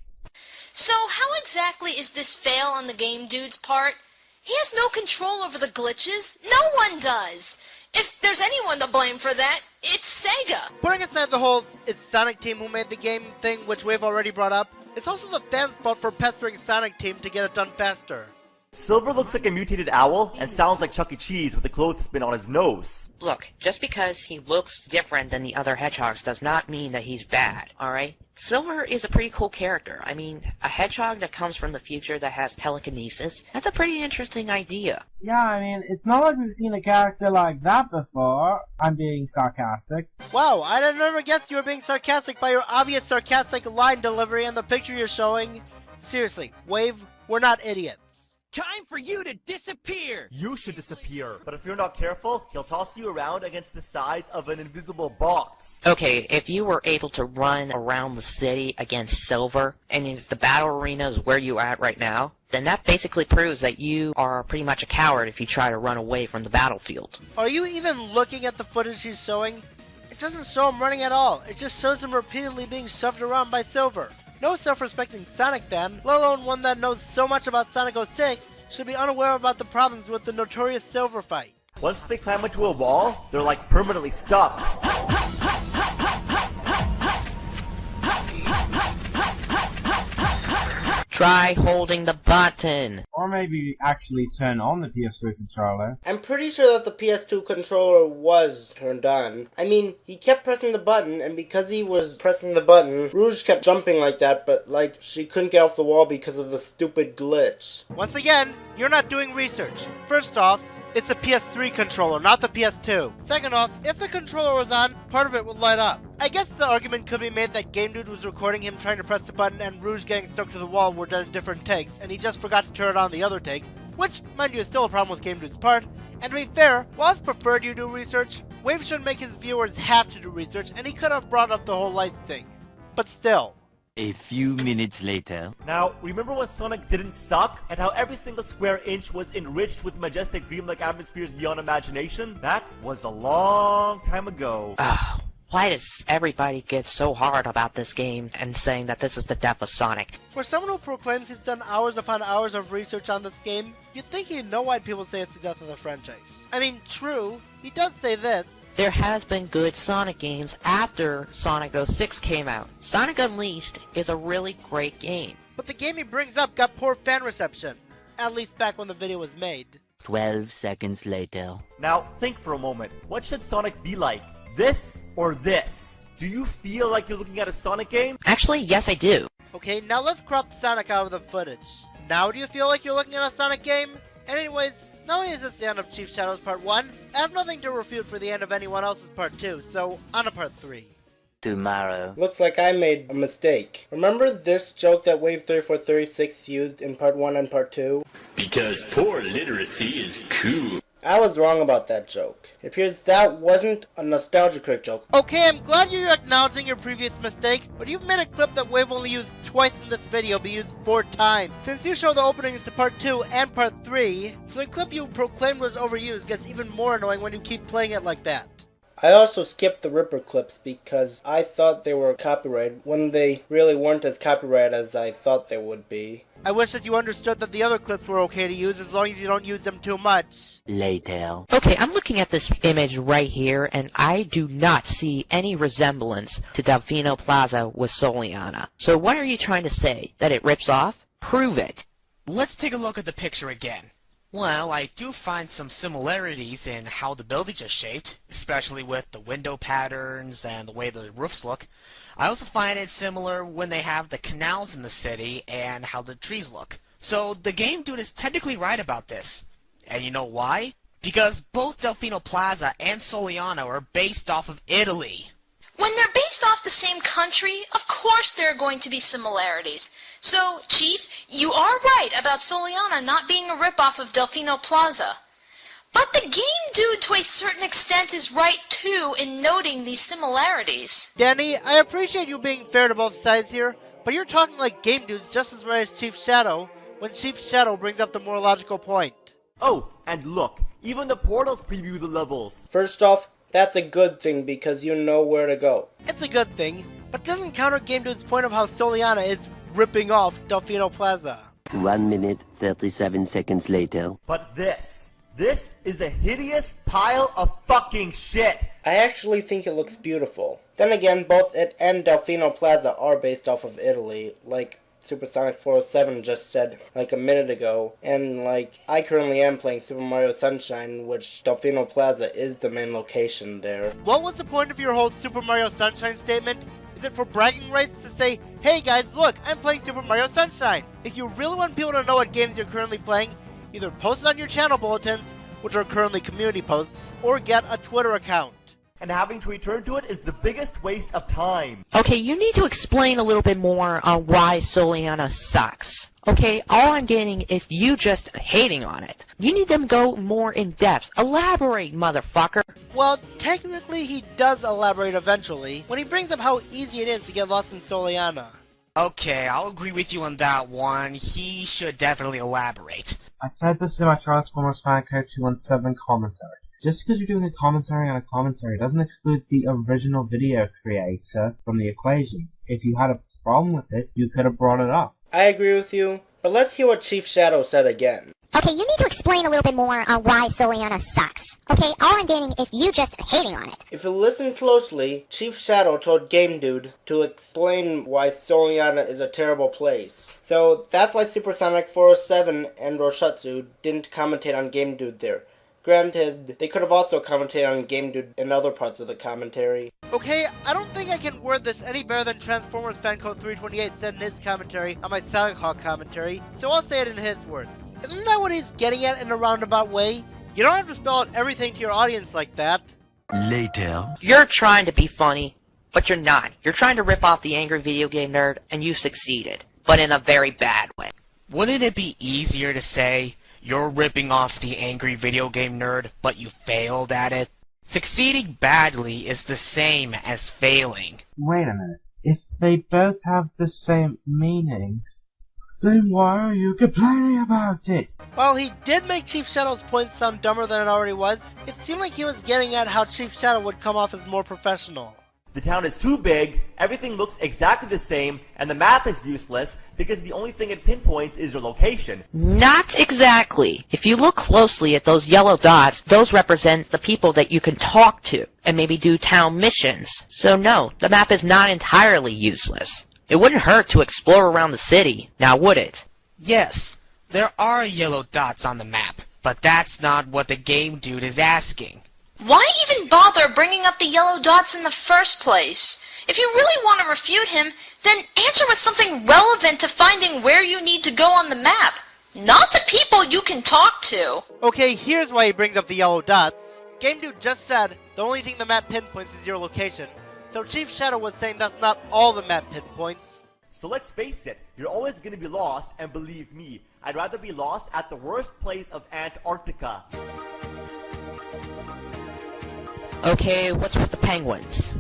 So how exactly is this fail on the Game Dude's part? He has no control over the glitches. No one does. If there's anyone to blame for that, it's Sega. Putting aside the whole it's Sonic Team who made the game thing, which we've already brought up, it's also the fans' fault for pestering Sonic Team to get it done faster. Silver looks like a mutated owl and sounds like Chuck E. Cheese with a clothespin on his nose. Look, just because he looks different than the other hedgehogs does not mean that he's bad, alright? Silver is a pretty cool character. I mean, a hedgehog that comes from the future that has telekinesis, that's a pretty interesting idea. Yeah, I mean, it's not like we've seen a character like that before. I'm being sarcastic. Wow, I didn't ever guess you were being sarcastic by your obvious sarcastic line delivery and the picture you're showing. Seriously, Wave, we're not idiots. Time for you to disappear! You should disappear. But if you're not careful, he'll toss you around against the sides of an invisible box. Okay, if you were able to run around the city against Silver, and if the battle arena is where you are at right now, then that basically proves that you are pretty much a coward if you try to run away from the battlefield. Are you even looking at the footage he's showing? It doesn't show him running at all. It just shows him repeatedly being shoved around by Silver. No self-respecting Sonic fan, let alone one that knows so much about Sonic 06, should be unaware about the problems with the notorious Silver fight. Once they climb into a wall, they're like permanently stuck. Try holding the button. Or maybe actually turn on the PS3 controller. I'm pretty sure that the PS2 controller was turned on. I mean, he kept pressing the button, and because he was pressing the button, Rouge kept jumping like that, but like, she couldn't get off the wall because of the stupid glitch. Once again, you're not doing research. First off, it's a PS3 controller, not the PS2. Second off, if the controller was on, part of it would light up. I guess the argument could be made that Game Dude was recording him trying to press the button and Rouge getting stuck to the wall were done in different takes, and he just forgot to turn it on the other take, which, mind you, is still a problem with Game Dude's part. And to be fair, while it's preferred you do research, Wave should make his viewers have to do research, and he could have brought up the whole lights thing. But still. A few minutes later. Now, remember when Sonic didn't suck, and how every single square inch was enriched with majestic dreamlike atmospheres beyond imagination? That was a long time ago. Why does everybody get so hard about this game and saying that this is the death of Sonic? For someone who proclaims he's done hours upon hours of research on this game, you'd think he'd know why people say it's the death of the franchise. I mean, true, he does say this. There has been good Sonic games after Sonic 06 came out. Sonic Unleashed is a really great game. But the game he brings up got poor fan reception. At least back when the video was made. 12 seconds later. Now, think for a moment. What should Sonic be like? This or this? Do you feel like you're looking at a Sonic game? Actually, yes I do. Okay, now let's crop Sonic out of the footage. Now do you feel like you're looking at a Sonic game? And anyways, not only is this the end of Chief Shadow's Part 1, I have nothing to refute for the end of anyone else's Part 2, so on to Part 3. Tomorrow. Looks like I made a mistake. Remember this joke that Wave 3436 used in Part 1 and Part 2? Because poor literacy is cool. I was wrong about that joke. It appears that wasn't a Nostalgia Critic joke. Okay, I'm glad you're acknowledging your previous mistake, but you've made a clip that Wave only used twice in this video be used 4 times. Since you show the openings to Part 2 and Part 3, so the clip you proclaimed was overused gets even more annoying when you keep playing it like that. I also skipped the Ripper clips because I thought they were copyrighted when they really weren't as copyrighted as I thought they would be. I wish that you understood that the other clips were okay to use as long as you don't use them too much. Later. Okay, I'm looking at this image right here, and I do not see any resemblance to Delfino Plaza with Soliana. So what are you trying to say? That it rips off? Prove it. Let's take a look at the picture again. Well, I do find some similarities in how the buildings are shaped, especially with the window patterns and the way the roofs look. I also find it similar when they have the canals in the city and how the trees look. So the game dude is technically right about this. And you know why? Because both Delfino Plaza and Soliano are based off of Italy. When they're based off the same country, of course there are going to be similarities. So, Chief, you are right about Soliana not being a ripoff of Delfino Plaza. But the game dude, to a certain extent, is right too in noting these similarities. Danny, I appreciate you being fair to both sides here, but you're talking like game dudes just as right as Chief Shadow when Chief Shadow brings up the more logical point. Oh, and look, even the portals preview the levels. First off, that's a good thing because you know where to go. It's a good thing, but doesn't counter game dude's point of how Soliana is ripping off Delfino Plaza. 1 minute, 37 seconds later. But this is a hideous pile of fucking shit. I actually think it looks beautiful. Then again, both it and Delfino Plaza are based off of Italy, like Supersonic 407 just said like a minute ago, and like I currently am playing Super Mario Sunshine, which Delfino Plaza is the main location there. What was the point of your whole Super Mario Sunshine statement? Is it for bragging rights to say, hey guys, look, I'm playing Super Mario Sunshine? If you really want people to know what games you're currently playing, either post it on your channel bulletins, which are currently community posts, or get a Twitter account. And having to return to it is the biggest waste of time. Okay, you need to explain a little bit more on why Soliana sucks. Okay, all I'm getting is you just hating on it. You need them to go more in depth. Elaborate, motherfucker. Well, technically he does elaborate eventually, when he brings up how easy it is to get lost in Soliana. Okay, I'll agree with you on that one. He should definitely elaborate. I said this in my Transformers Fan Code 217 commentary. Just because you're doing a commentary on a commentary doesn't exclude the original video creator from the equation. If you had a problem with it, you could have brought it up. I agree with you, but let's hear what Chief Shadow said again. Okay, you need to explain a little bit more on why Soliana sucks. Okay, all I'm getting is you just hating on it. If you listen closely, Chief Shadow told Game Dude to explain why Soliana is a terrible place. So that's why Supersonic 407 and Roshatsu didn't commentate on Game Dude there. Granted, they could have also commented on Game Dude in other parts of the commentary. Okay, I don't think I can word this any better than Transformers Fancode 328 said in his commentary on my Silent Hawk commentary, so I'll say it in his words. Isn't that what he's getting at in a roundabout way? You don't have to spell out everything to your audience like that. Later. You're trying to be funny, but you're not. You're trying to rip off the angry video game nerd, and you succeeded, but in a very bad way. Wouldn't it be easier to say, you're ripping off the angry video game nerd, but you failed at it? Succeeding badly is the same as failing. Wait a minute. If they both have the same meaning, then why are you complaining about it? While he did make Chief Shadow's point sound dumber than it already was, it seemed like he was getting at how Chief Shadow would come off as more professional. The town is too big, everything looks exactly the same, and the map is useless because the only thing it pinpoints is your location. Not exactly. If you look closely at those yellow dots, those represent the people that you can talk to and maybe do town missions. So no, the map is not entirely useless. It wouldn't hurt to explore around the city, now would it? Yes, there are yellow dots on the map, but that's not what the game dude is asking. Why even bother bringing up the yellow dots in the first place? If you really want to refute him, then answer with something relevant to finding where you need to go on the map, not the people you can talk to. Okay, here's why he brings up the yellow dots. Game Dude just said the only thing the map pinpoints is your location, so Chief Shadow was saying that's not all the map pinpoints. So let's face it, you're always gonna be lost, and believe me, I'd rather be lost at the worst place of Antarctica. Okay, what's with the penguins?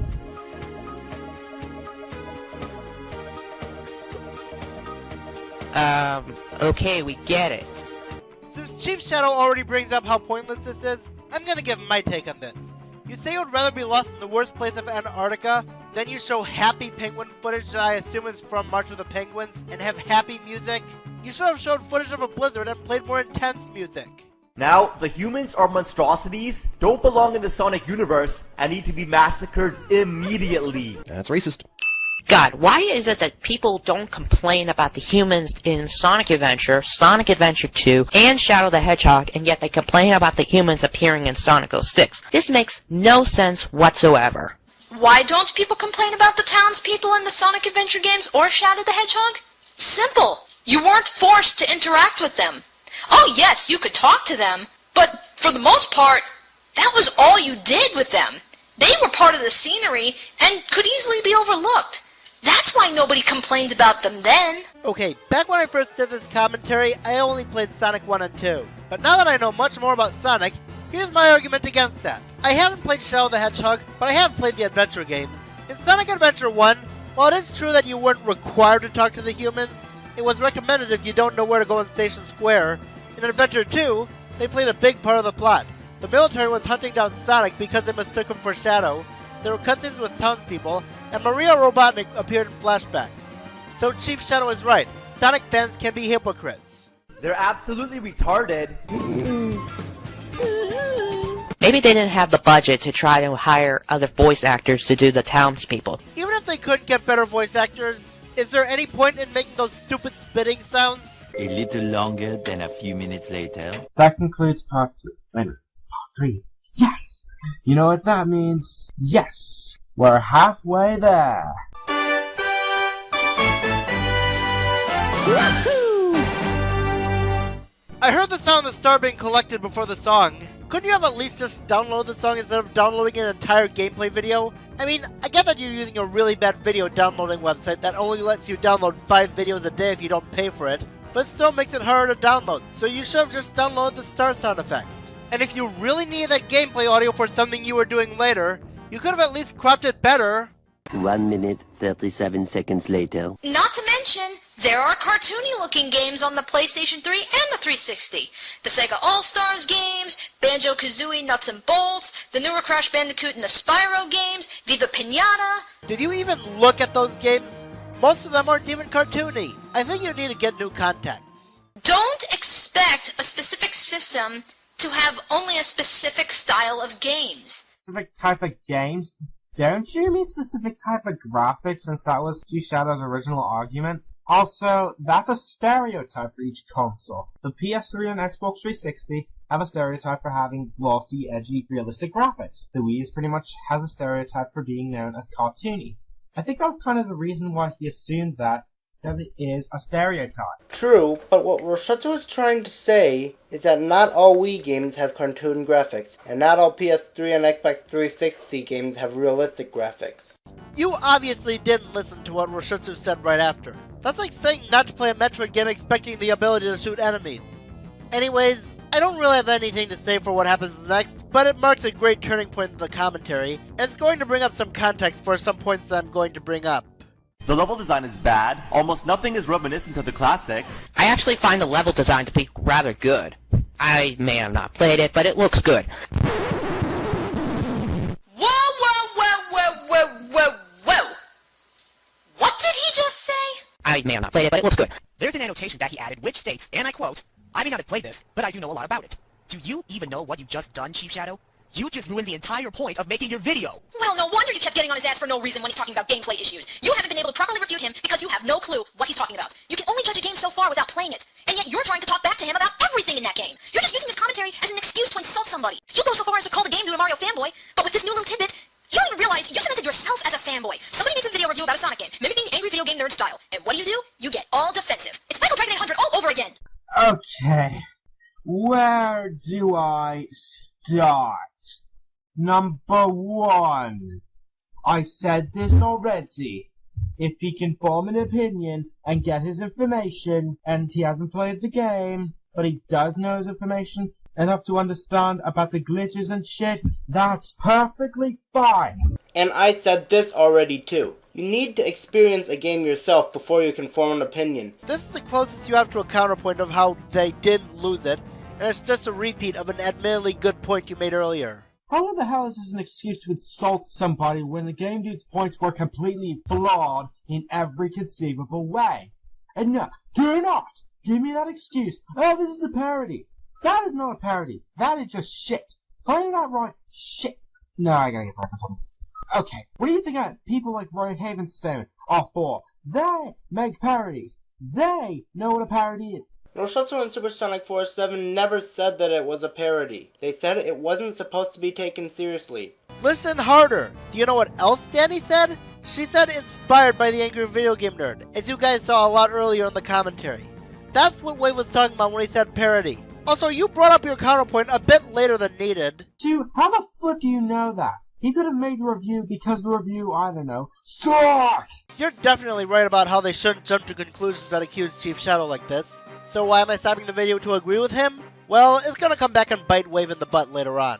Okay, we get it. Since Chief Shadow already brings up how pointless this is, I'm gonna give my take on this. You say you would rather be lost in the worst place of Antarctica, then you show happy penguin footage that I assume is from March with the Penguins, and have happy music? You should have showed footage of a blizzard and played more intense music. Now, the humans are monstrosities, don't belong in the Sonic universe, and need to be massacred immediately. That's racist. God, why is it that people don't complain about the humans in Sonic Adventure 2, and Shadow the Hedgehog, and yet they complain about the humans appearing in Sonic 06? This makes no sense whatsoever. Why don't people complain about the townspeople in the Sonic Adventure games or Shadow the Hedgehog? Simple. You weren't forced to interact with them. Oh yes, you could talk to them, but for the most part, that was all you did with them. They were part of the scenery and could easily be overlooked. That's why nobody complained about them then. Okay, back when I first did this commentary, I only played Sonic 1 and 2. But now that I know much more about Sonic, here's my argument against that. I haven't played Shadow the Hedgehog, but I have played the adventure games. In Sonic Adventure 1, while it is true that you weren't required to talk to the humans, it was recommended if you don't know where to go in Station Square. In Adventure 2, they played a big part of the plot. The military was hunting down Sonic because they mistook him for Shadow. There were cutscenes with townspeople, and Maria Robotnik appeared in flashbacks. So Chief Shadow is right. Sonic fans can be hypocrites. They're absolutely retarded. Maybe they didn't have the budget to try to hire other voice actors to do the townspeople. Even if they could get better voice actors, is there any point in making those stupid spitting sounds? A little longer than a few minutes later. That concludes part 2. Wait, part 3. Yes! You know what that means? Yes! We're halfway there. I heard the sound of the star being collected before the song. Couldn't you have at least just downloaded the song instead of downloading an entire gameplay video? I mean, I get that you're using a really bad video downloading website that only lets you download 5 videos a day if you don't pay for it, but still makes it harder to download, so you should have just downloaded the star sound effect. And if you really needed that gameplay audio for something you were doing later, you could have at least cropped it better. 1 minute, 37 seconds later. Not to mention, there are cartoony-looking games on the PlayStation 3 and the 360. The Sega All-Stars games, Banjo-Kazooie Nuts and Bolts, the newer Crash Bandicoot and the Spyro games, Viva Pinata. Did you even look at those games? Most of them aren't even cartoony. I think you need to get new contacts. Don't expect a specific system to have only a specific style of games. Specific type of games? Don't you mean specific type of graphics, since that was Chief Shadow's original argument? Also, that's a stereotype for each console. The PS3 and Xbox 360 have a stereotype for having glossy, edgy, realistic graphics. The Wii pretty much has a stereotype for being known as cartoony. I think that was kind of the reason why he assumed that, because it is a stereotype. True, but what Roshetsu is trying to say is that not all Wii games have cartoon graphics, and not all PS3 and Xbox 360 games have realistic graphics. You obviously didn't listen to what Roshetsu said right after. That's like saying not to play a Metroid game expecting the ability to shoot enemies. Anyways, I don't really have anything to say for what happens next, but it marks a great turning point in the commentary, and it's going to bring up some context for some points that I'm going to bring up. The level design is bad. Almost nothing is reminiscent of the classics. I actually find the level design to be rather good. I may have not played it, but it looks good. Whoa, whoa, whoa, whoa, whoa, whoa, whoa! What did he just say? I may have not played it, but it looks good. There's an annotation that he added which states, and I quote, "I may not have played this, but I do know a lot about it." Do you even know what you've just done, Chief Shadow? You just ruined the entire point of making your video. Well, no wonder you kept getting on his ass for no reason when he's talking about gameplay issues. You haven't been able to properly refute him because you have no clue what he's talking about. You can only judge a game so far without playing it. And yet you're trying to talk back to him about everything in that game. You're just using his commentary as an excuse to insult somebody. You go so far as to call the game dude a Mario fanboy, but with this new little tidbit, you don't even realize you cemented yourself as a fanboy. Somebody makes a video review about a Sonic game, mimicking angry video game nerd style. And what do? You get all defensive. It's Michael Dragon 800 all over again. Okay. Where do I start? Number 1. I said this already. If he can form an opinion and get his information, and he hasn't played the game, but he does know his information enough to understand about the glitches and shit, that's perfectly fine. And I said this already too. You need to experience a game yourself before you can form an opinion. This is the closest you have to a counterpoint of how they didn't lose it, and it's just a repeat of an admittedly good point you made earlier. How the hell is this an excuse to insult somebody when the game dude's points were completely flawed in every conceivable way? And no, do not give me that excuse. Oh, this is a parody. That is not a parody. That is just shit. Saying that right, shit. No, I gotta get back on topic. Okay, what do you think people like Roy Havenstone are for? They make parodies. They know what a parody is. Roshutsu and Supersonic Force 7 never said that it was a parody. They said it wasn't supposed to be taken seriously. Listen harder. Do you know what else Danny said? She said inspired by the Angry Video Game Nerd, as you guys saw a lot earlier in the commentary. That's what Wave was talking about when he said parody. Also, you brought up your counterpoint a bit later than needed. Dude, how the flip do you know that? He could have made the review because the review, I don't know, sucked! You're definitely right about how they shouldn't jump to conclusions and accuse Chief Shadow like this. So why am I stopping the video to agree with him? Well, it's gonna come back and bite Wave in the butt later on.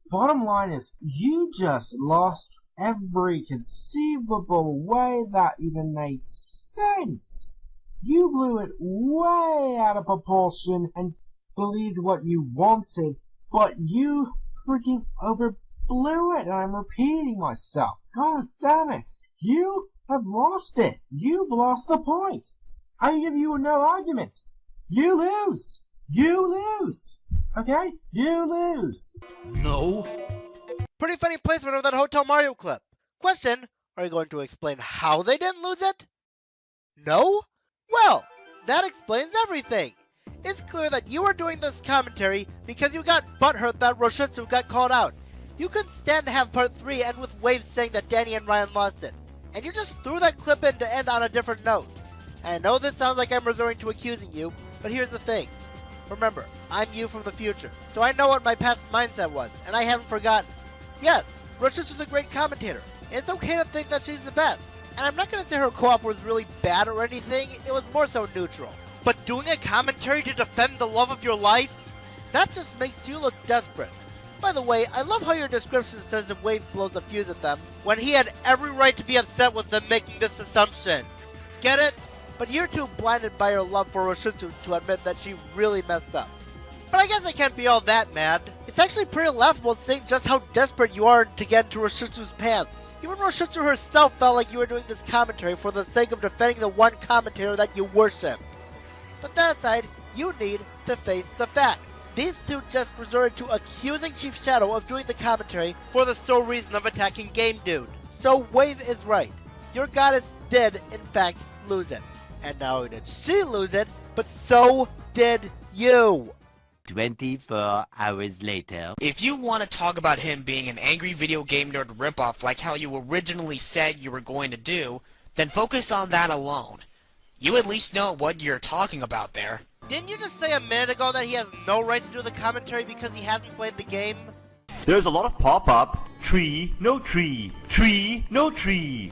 Bottom line is, you just lost every conceivable way that even made sense. You blew it way out of proportion and believed what you wanted, but you freaking overblew it, and I'm repeating myself. God damn it. You have lost it. You've lost the point. I give you no arguments. You lose. You lose. Okay? You lose. No. Pretty funny placement of that Hotel Mario clip. Question, are you going to explain how they didn't lose it? No? Well, that explains everything. It's clear that you are doing this commentary because you got butthurt that Roshutsu got called out. You could stand to have part 3 end with Wave saying that Danny and Ryan lost it. And you just threw that clip in to end on a different note. And I know this sounds like I'm resorting to accusing you, but here's the thing. Remember, I'm you from the future, so I know what my past mindset was, and I haven't forgotten. Yes, Roshutsu's a great commentator. It's okay to think that she's the best. And I'm not going to say her co-op was really bad or anything, it was more so neutral. But doing a commentary to defend the love of your life? That just makes you look desperate. By the way, I love how your description says that Wave blows a fuse at them, when he had every right to be upset with them making this assumption. Get it? But you're too blinded by your love for Roshutsu to admit that she really messed up. But I guess I can't be all that mad. It's actually pretty laughable seeing just how desperate you are to get into Roshutsu's pants. Even Roshutsu herself felt like you were doing this commentary for the sake of defending the one commentator that you worship. But that aside, you need to face the fact. These two just resorted to accusing Chief Shadow of doing the commentary for the sole reason of attacking Game Dude. So Wave is right. Your goddess did, in fact, lose it. And not only did she lose it, but so did you. 24 hours later. If you want to talk about him being an angry video game nerd ripoff like how you originally said you were going to do, then focus on that alone. You at least know what you're talking about there. Didn't you just say a minute ago that he has no right to do the commentary because he hasn't played the game? There's a lot of pop-up. Tree, no tree. Tree, no tree.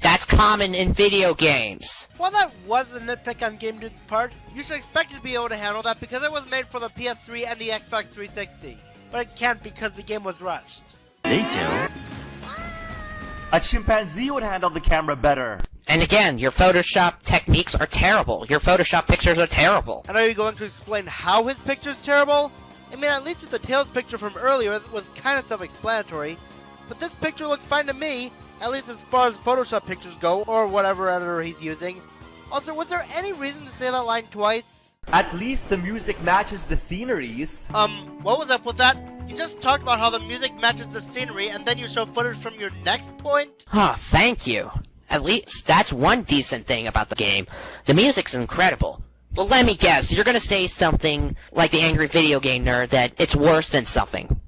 That's common in video games. While that was a nitpick on Game Dude's part, you should expect it to be able to handle that because it was made for the PS3 and the Xbox 360. But it can't because the game was rushed. Later. A chimpanzee would handle the camera better. And again, your Photoshop techniques are terrible. Your Photoshop pictures are terrible. And are you going to explain how his picture's terrible? I mean, at least with the Tails picture from earlier, it was kind of self-explanatory. But this picture looks fine to me, at least as far as Photoshop pictures go, or whatever editor he's using. Also, was there any reason to say that line twice? At least the music matches the sceneries. What was up with that? You just talked about how the music matches the scenery, and then you show footage from your next point? Oh, thank you. At least that's one decent thing about the game. The music's incredible. Well, let me guess, you're gonna say something like the angry video game nerd that it's worse than something.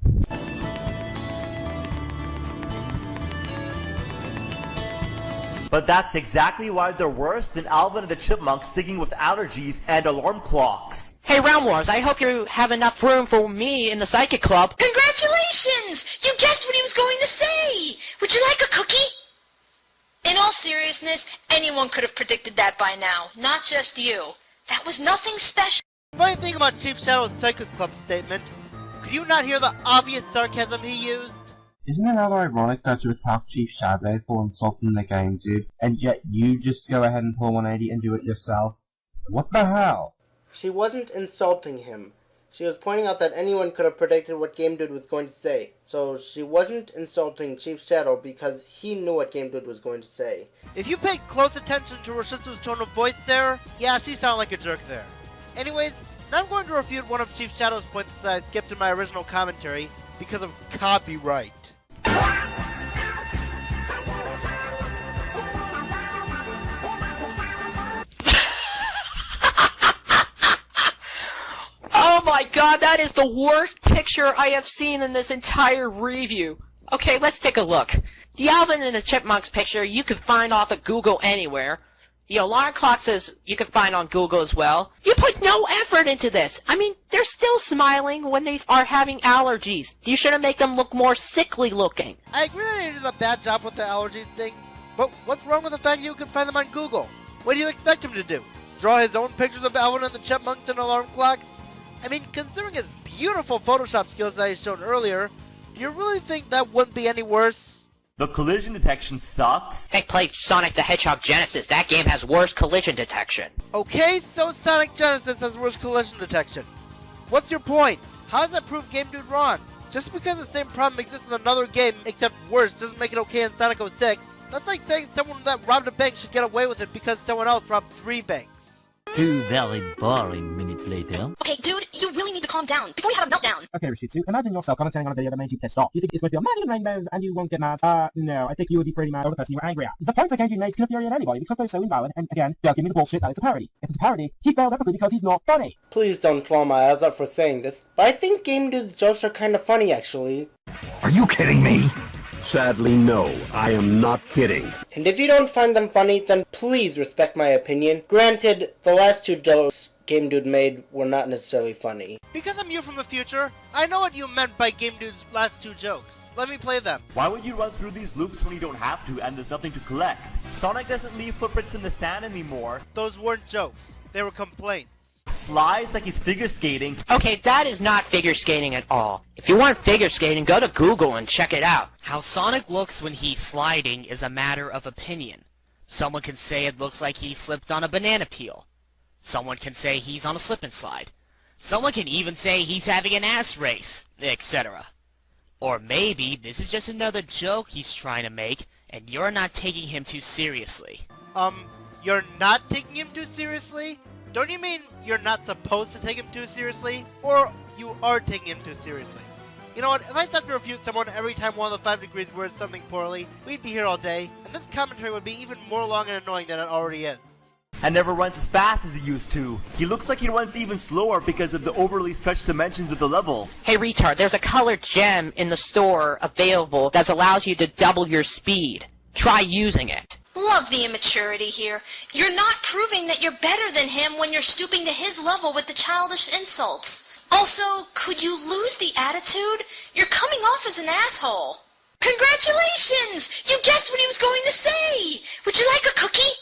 But that's exactly why they're worse than Alvin and the Chipmunks singing with allergies and alarm clocks. Hey, Round Wars, I hope you have enough room for me in the Psychic Club. Congratulations! You guessed what he was going to say! Would you like a cookie? In all seriousness, anyone could have predicted that by now, not just you. That was nothing special. Funny thing about Chief Shadow's Psychic Club statement, could you not hear the obvious sarcasm he used? Isn't it rather ironic that you attack Chief Shadow for insulting the game dude, and yet you just go ahead and pull 180 and do it yourself? What the hell? She wasn't insulting him. She was pointing out that anyone could have predicted what Game Dude was going to say, so she wasn't insulting Chief Shadow because he knew what Game Dude was going to say. If you paid close attention to Roshitsu's tone of voice there, yeah, she sounded like a jerk there. Anyways, now I'm going to refute one of Chief Shadow's points that I skipped in my original commentary because of copyright. Oh my god, that is the worst picture I have seen in this entire review. Okay, let's take a look. The Alvin and the Chipmunks picture you can find off of Google anywhere. The alarm clock says you can find on Google as well. You put no effort into this. I mean, they're still smiling when they are having allergies. You should have made them look more sickly looking. I agree that he did a bad job with the allergies thing, but what's wrong with the fact you can find them on Google? What do you expect him to do? Draw his own pictures of Alvin and the Chipmunks and alarm clocks? I mean, considering his beautiful Photoshop skills that he's shown earlier, do you really think that wouldn't be any worse? The collision detection sucks. Hey, play Sonic the Hedgehog Genesis. That game has worse collision detection. Okay, so Sonic Genesis has worse collision detection. What's your point? How does that prove Game Dude wrong? Just because the same problem exists in another game, except worse, doesn't make it okay in Sonic 06. That's like saying someone that robbed a bank should get away with it because someone else robbed 3 banks. 2 very boring minutes later. Okay, dude, you really need to calm down before you have a meltdown. Okay, Rashitsu, imagine yourself commentating on a video that made you pissed off. You think it's going to be a magic and rainbows and you won't get mad? No, I think you would be pretty mad over the person you were angry at. The point that Game Dude makes can infuriate anybody because they're so invalid, and again, don't give me the bullshit that it's a parody. If it's a parody, he failed epically because he's not funny. Please don't claw my eyes out for saying this, but I think Game Dude's jokes are kind of funny actually. Are you kidding me? Sadly, no, I am not kidding. And if you don't find them funny, then please respect my opinion. Granted, the last 2 jokes Game Dude made were not necessarily funny. Because I'm you from the future, I know what you meant by Game Dude's last 2 jokes. Let me play them. Why would you run through these loops when you don't have to and there's nothing to collect? Sonic doesn't leave footprints in the sand anymore. Those weren't jokes. They were complaints. Slides like he's figure skating. Okay, that is not figure skating at all. If you want figure skating, go to Google and check it out. How Sonic looks when he's sliding is a matter of opinion. Someone can say it looks like he slipped on a banana peel. Someone can say he's on a slip and slide. Someone can even say he's having an ass race, etc. Or maybe this is just another joke he's trying to make, and you're not taking him too seriously. You're not taking him too seriously? Don't you mean you're not supposed to take him too seriously? Or you are taking him too seriously? You know what, if I stopped to refute someone every time one of the 5 degrees words something poorly, we'd be here all day, and this commentary would be even more long and annoying than it already is. And never runs as fast as he used to. He looks like he runs even slower because of the overly stretched dimensions of the levels. Hey retard, there's a colored gem in the store available that allows you to double your speed. Try using it. Love the immaturity here. You're not proving that you're better than him when you're stooping to his level with the childish insults. Also, could you lose the attitude? You're coming off as an asshole. Congratulations! You guessed what he was going to say! Would you like a cookie?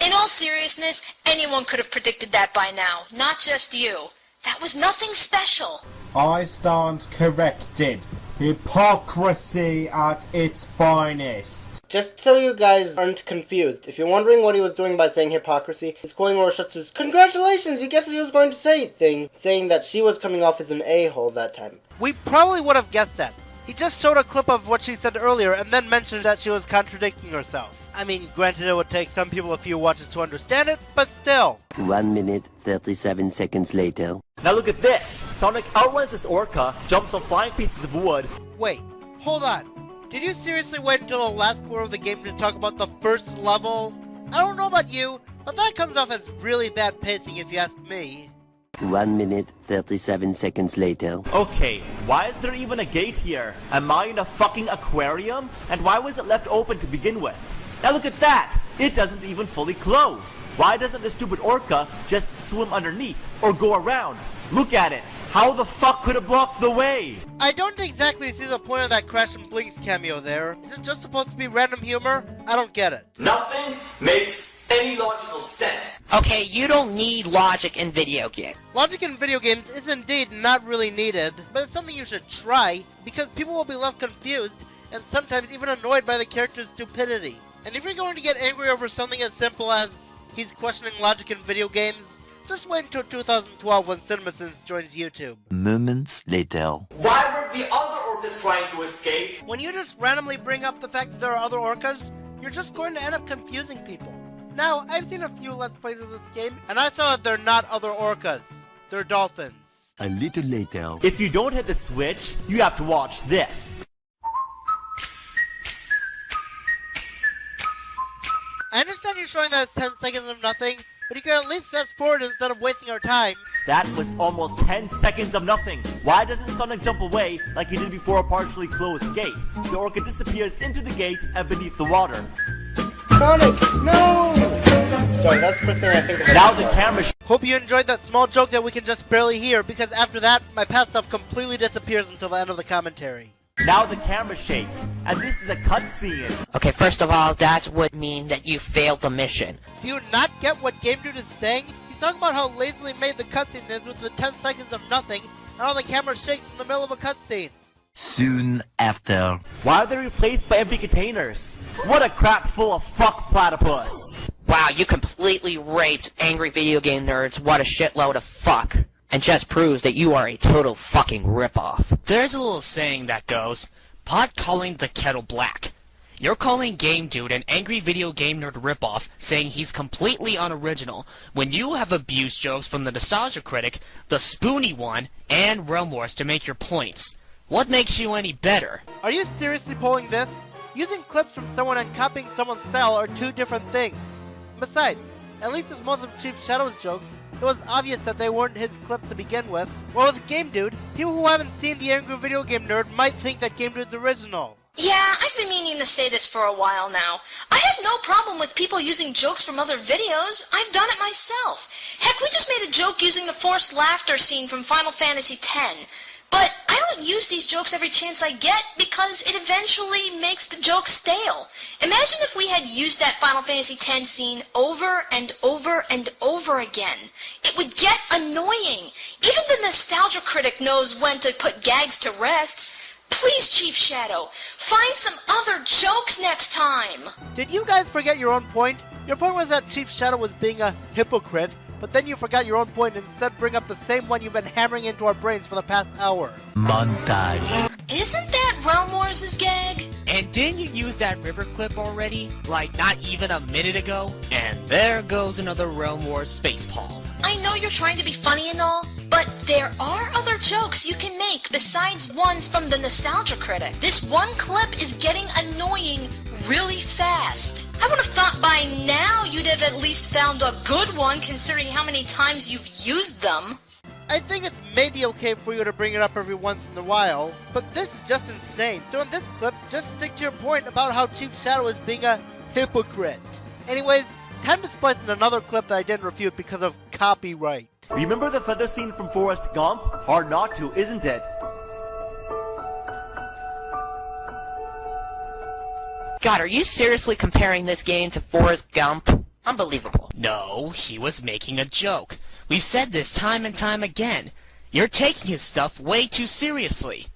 In all seriousness, anyone could have predicted that by now, not just you. That was nothing special. I stand corrected. Hypocrisy at its finest. Just so you guys aren't confused, if you're wondering what he was doing by saying hypocrisy, he's quoting Roshitsu's "Congratulations, you guessed what he was going to say" thing, saying that she was coming off as an a-hole that time. We probably would have guessed that. He just showed a clip of what she said earlier and then mentioned that she was contradicting herself. I mean, granted it would take some people a few watches to understand it, but still. 1 minute, 37 seconds later. Now look at this! Sonic outruns this orca, jumps on flying pieces of wood. Wait, hold on. Did you seriously wait until the last quarter of the game to talk about the first level? I don't know about you, but that comes off as really bad pacing if you ask me. 1 minute, 37 seconds later. Okay, why is there even a gate here? Am I in a fucking aquarium? And why was it left open to begin with? Now look at that! It doesn't even fully close. Why doesn't the stupid orca just swim underneath or go around? Look at it! How the fuck could it block the way? I don't exactly see the point of that Crash and Blinks cameo there. Is it just supposed to be random humor? I don't get it. Nothing makes any logical sense. Okay, you don't need logic in video games. Logic in video games is indeed not really needed, but it's something you should try, because people will be left confused, and sometimes even annoyed by the character's stupidity. And if you're going to get angry over something as simple as he's questioning logic in video games, Just wait until 2012 when CinemaSins joins YouTube. Moments later. Why were the other orcas trying to escape? When you just randomly bring up the fact that there are other orcas, you're just going to end up confusing people. Now, I've seen a few Let's Plays of this game, and I saw that they're not other orcas. They're dolphins. A little later. If you don't hit the switch, you have to watch this. I understand you're showing that it's 10 seconds of nothing, but you can at least fast forward instead of wasting our time. That was almost 10 seconds of nothing. Why doesn't Sonic jump away like he did before a partially closed gate? The orca disappears into the gate and beneath the water. Sonic, no! Sorry, that's the first thing I think of. Now the camera. Hope you enjoyed that small joke that we can just barely hear, because after that, my past stuff completely disappears until the end of the commentary. Now the camera shakes, and this is a cutscene. Okay, first of all, that would mean that you failed the mission. Do you not get what Game Dude is saying? He's talking about how lazily made the cutscene is with the 10 seconds of nothing, and all the camera shakes in the middle of a cutscene. Soon after. Why are they replaced by empty containers? What a crap full of fuck platypus. Wow, you completely raped angry video game nerds. What a shitload of fuck. And just proves that you are a total fucking ripoff. There's a little saying that goes, pot calling the kettle black. You're calling Game Dude an angry video game nerd ripoff, saying he's completely unoriginal, when you have abused jokes from the Nostalgia Critic, the Spoony one, and Realm Wars to make your points. What makes you any better? Are you seriously pulling this? Using clips from someone and copying someone's style are two different things. Besides, at least with most of Chief Shadow's jokes, it was obvious that they weren't his clips to begin with. While with Game Dude, people who haven't seen the Angry Video Game Nerd might think that Game Dude's original. Yeah, I've been meaning to say this for a while now. I have no problem with people using jokes from other videos. I've done it myself. Heck, we just made a joke using the forced laughter scene from Final Fantasy X. But I don't use these jokes every chance I get because it eventually makes the joke stale. Imagine if we had used that Final Fantasy X scene over and over and over again. It would get annoying. Even the Nostalgia Critic knows when to put gags to rest. Please, Chief Shadow, find some other jokes next time. Did you guys forget your own point? Your point was that Chief Shadow was being a hypocrite, but then you forgot your own point and instead bring up the same one you've been hammering into our brains for the past hour. Montage. Isn't that Realm Wars' gag? And didn't you use that river clip already? Like, not even a minute ago? And there goes another Realm Wars facepalm. I know you're trying to be funny and all, but there are other jokes you can make besides ones from the Nostalgia Critic. This one clip is getting annoying really fast. I would have thought by now you'd have at least found a good one considering how many times you've used them. I think it's maybe okay for you to bring it up every once in a while, but this is just insane. So in this clip, just stick to your point about how Chief Shadow is being a hypocrite. Anyways, time to splice in another clip that I didn't refute because of copyright. Remember the feather scene from Forrest Gump? Hard not to, isn't it? God, are you seriously comparing this game to Forrest Gump? Unbelievable. No, he was making a joke. We've said this time and time again. You're taking his stuff way too seriously.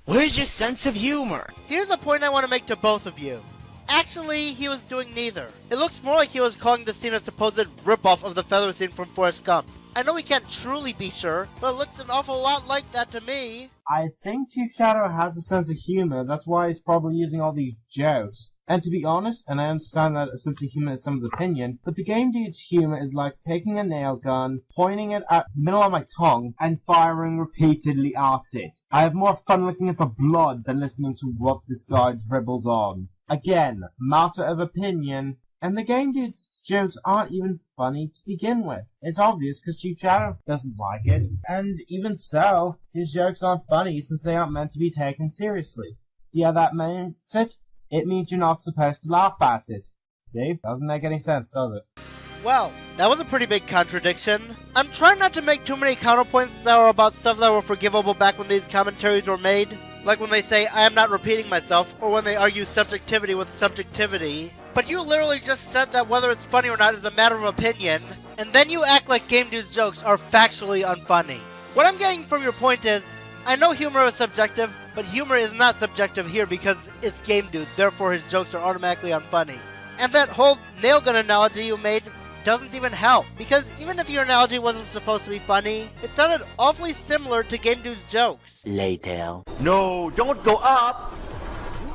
Where's your sense of humor? Here's a point I want to make to both of you. Actually, he was doing neither. It looks more like he was calling the scene a supposed ripoff of the feather scene from Forrest Gump. I know we can't truly be sure, but it looks an awful lot like that to me. I think Chief Shadow has a sense of humor, that's why he's probably using all these jokes. And to be honest, and I understand that a sense of humor is someone's opinion, but the Game Dude's humor is like taking a nail gun, pointing it at the middle of my tongue, and firing repeatedly at it. I have more fun looking at the blood than listening to what this guy dribbles on. Again, matter of opinion. And the Game Dude's jokes aren't even funny to begin with. It's obvious because Chief Shadow doesn't like it. And even so, his jokes aren't funny since they aren't meant to be taken seriously. See how that makes it? It means you're not supposed to laugh at it. See? Doesn't make any sense, does it? Well, that was a pretty big contradiction. I'm trying not to make too many counterpoints that are about stuff that were forgivable back when these commentaries were made. Like when they say, I am not repeating myself, or when they argue subjectivity with subjectivity. But you literally just said that whether it's funny or not is a matter of opinion, and then you act like Game Dude's jokes are factually unfunny. What I'm getting from your point is, I know humor is subjective, but humor is not subjective here because it's Game Dude, therefore his jokes are automatically unfunny. And that whole nail gun analogy you made, doesn't even help, because even if your analogy wasn't supposed to be funny, it sounded awfully similar to Game Dude's jokes. Later. No, don't go up!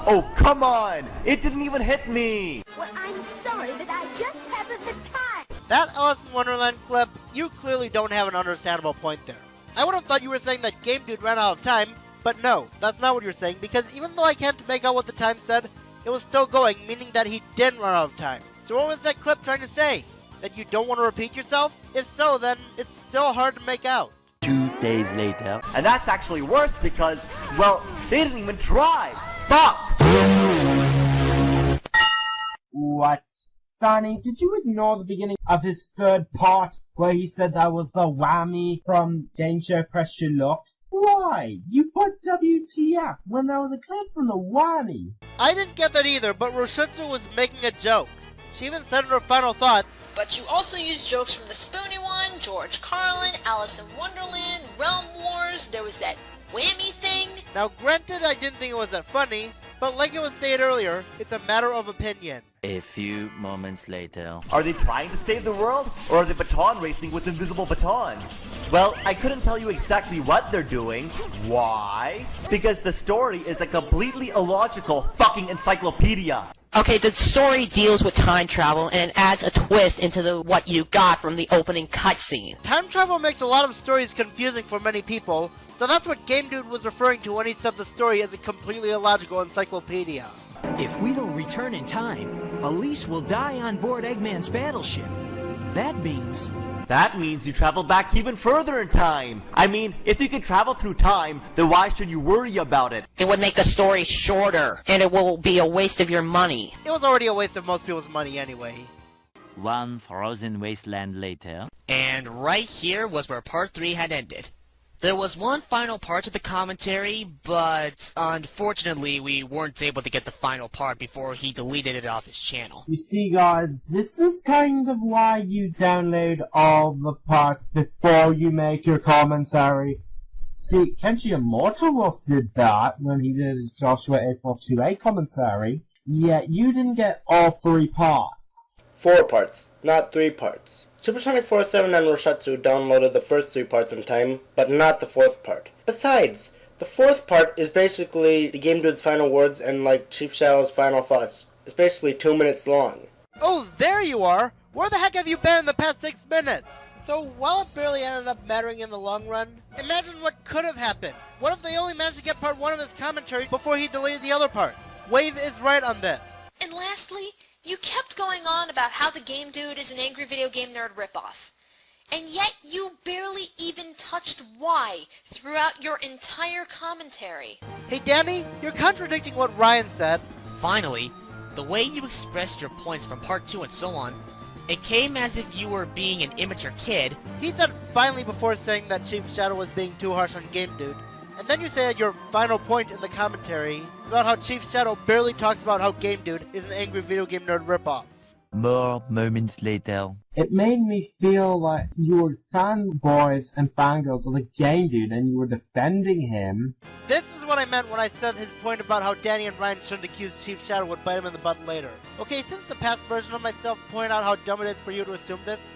Oh, come on! It didn't even hit me! Well, I'm sorry, but I just haven't the time. That Alice in Wonderland clip, you clearly don't have an understandable point there. I would have thought you were saying that Game Dude ran out of time, but no, that's not what you're saying, because even though I can't make out what the time said, it was still going, meaning that he didn't run out of time. So what was that clip trying to say? That you don't want to repeat yourself? If so, then it's still hard to make out. 2 days later. And that's actually worse because, well, they didn't even try! Fuck! What? Danny, did you ignore the beginning of his third part where he said that was the whammy from Game Show Press Your Luck? Why? You put WTF when there was a clip from the whammy. I didn't get that either, but Roshitsu was making a joke. She even said in her final thoughts, But you also used jokes from the Spoony one, George Carlin, Alice in Wonderland, Realm Wars, there was that whammy thing. Now granted, I didn't think it was that funny, but like it was stated earlier, it's a matter of opinion. A few moments later. Are they trying to save the world, or are they baton racing with invisible batons? Well, I couldn't tell you exactly what they're doing. Why? Because the story is a completely illogical fucking encyclopedia. Okay, the story deals with time travel and adds a twist into what you got from the opening cutscene. Time travel makes a lot of stories confusing for many people, so that's what Game Dude was referring to when he said the story is a completely illogical encyclopedia. If we don't return in time, Elise will die on board Eggman's battleship. That means you travel back even further in time. I mean, if you can travel through time, then why should you worry about it? It would make the story shorter, and it will be a waste of your money. It was already a waste of most people's money anyway. 1 frozen wasteland later. And right here was where part 3 had ended. There was one final part to the commentary, but unfortunately we weren't able to get the final part before he deleted it off his channel. You see, guys, this is kind of why you download all the parts before you make your commentary. See, Kenshi Immortal did that when he did his Joshua 842A commentary, yet you didn't get all 3 parts. 4 parts, not 3 parts. Supersonic47 and Roshatsu downloaded the first 3 parts in time, but not the 4th part. Besides, the 4th part is basically the Game Dude's final words and like Chief Shadow's final thoughts. It's basically 2 minutes long. Oh, there you are! Where the heck have you been in the past 6 minutes? So, while it barely ended up mattering in the long run, imagine what could have happened. What if they only managed to get part 1 of his commentary before he deleted the other parts? Wave is right on this. And lastly, you kept going on about how the Game Dude is an angry video game nerd ripoff. And yet you barely even touched why throughout your entire commentary. Hey Danny, you're contradicting what Ryan said. Finally, the way you expressed your points from part 2 and so on, it came as if you were being an immature kid. He said finally before saying that Chief Shadow was being too harsh on Game Dude. And then you say at your final point in the commentary about how Chief Shadow barely talks about how Game Dude is an angry video game nerd ripoff. More moments later. It made me feel like you were fanboys and fangirls of the Game Dude and you were defending him. This is what I meant when I said his point about how Danny and Ryan shouldn't accuse Chief Shadow would bite him in the butt later. Okay, since the past version of myself pointed out how dumb it is for you to assume this,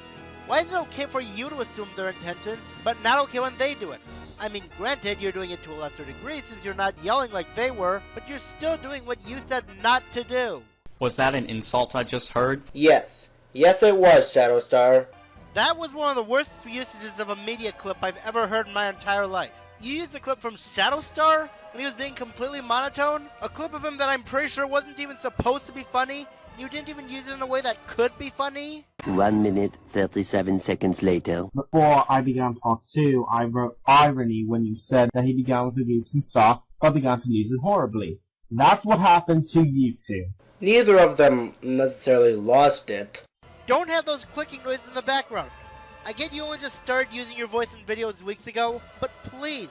why is it okay for you to assume their intentions, but not okay when they do it? I mean, granted, you're doing it to a lesser degree since you're not yelling like they were, but you're still doing what you said not to do. Was that an insult I just heard? Yes. Yes it was, Shadowstar. That was one of the worst usages of a media clip I've ever heard in my entire life. You used a clip from Shadowstar when he was being completely monotone? A clip of him that I'm pretty sure wasn't even supposed to be funny? You didn't even use it in a way that could be funny? 1 minute, 37 seconds later. Before I began part 2, I wrote irony when you said that he began with a decent start, but began to lose it horribly. That's what happened to you two. Neither of them necessarily lost it. Don't have those clicking noises in the background. I get you only just started using your voice in videos weeks ago, but please.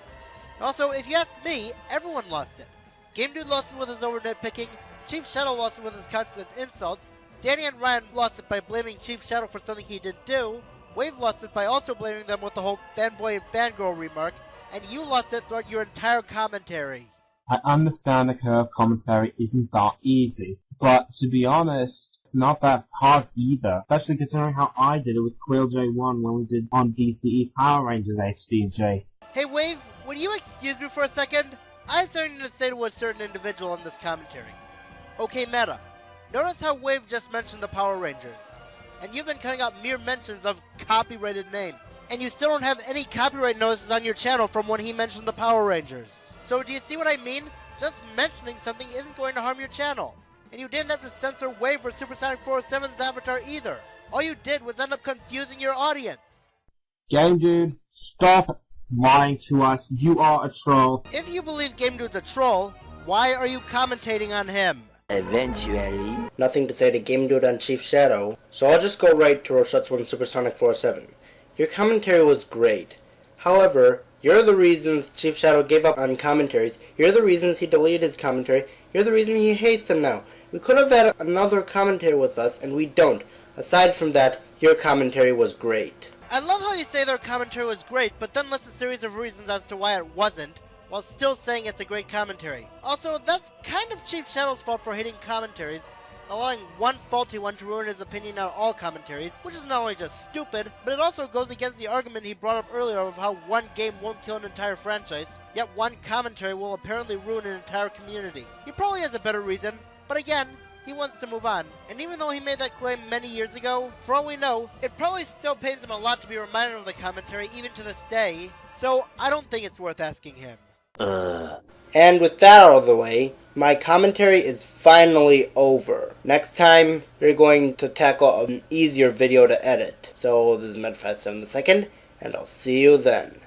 Also, if you ask me, everyone lost it. Game Dude lost it with his over nitpicking, Chief Shadow lost it with his constant insults, Danny and Ryan lost it by blaming Chief Shadow for something he didn't do, Wave lost it by also blaming them with the whole fanboy and fangirl remark, and you lost it throughout your entire commentary. I understand the curve commentary isn't that easy, but to be honest, it's not that hard either, especially considering how I did it with Quill J1 when we did on DCE's Power Rangers HD&J. Hey Wave, would you excuse me for a second? I have something to say to a certain individual in this commentary. Okay, Meta. Notice how Wave just mentioned the Power Rangers. And you've been cutting out mere mentions of copyrighted names. And you still don't have any copyright notices on your channel from when he mentioned the Power Rangers. So do you see what I mean? Just mentioning something isn't going to harm your channel. And you didn't have to censor Wave or Supersonic 407's avatar either. All you did was end up confusing your audience. Game Dude, stop lying to us. You are a troll. If you believe Game Dude's a troll, why are you commentating on him? Eventually. Nothing to say to Game Dude on Chief Shadow, so I'll just go right to Roshatsu and Supersonic 407. Your commentary was great. However, you're the reasons Chief Shadow gave up on commentaries. You're the reasons he deleted his commentary. You're the reason he hates them now. We could have had another commentator with us, and we don't. Aside from that, your commentary was great. I love how you say their commentary was great, but then lists a series of reasons as to why it wasn't, while still saying it's a great commentary. Also, that's kind of Chief Shadow's fault for hating commentaries, allowing one faulty one to ruin his opinion on all commentaries, which is not only just stupid, but it also goes against the argument he brought up earlier of how one game won't kill an entire franchise, yet one commentary will apparently ruin an entire community. He probably has a better reason, but again, he wants to move on, and even though he made that claim many years ago, for all we know, it probably still pains him a lot to be reminded of the commentary even to this day, so I don't think it's worth asking him. And with that out of the way, my commentary is finally over. Next time, we're going to tackle an easier video to edit. So this is Meta527II, and I'll see you then.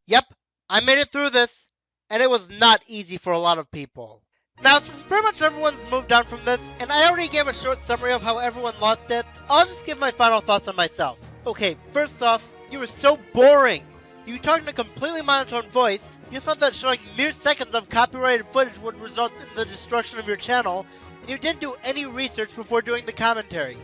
Yep, I made it through this, and it was not easy for a lot of people. Now, since pretty much everyone's moved on from this, and I already gave a short summary of how everyone lost it, I'll just give my final thoughts on myself. Okay, first off, you were so boring. You talked in a completely monotone voice, you thought that showing mere seconds of copyrighted footage would result in the destruction of your channel, and you didn't do any research before doing the commentary.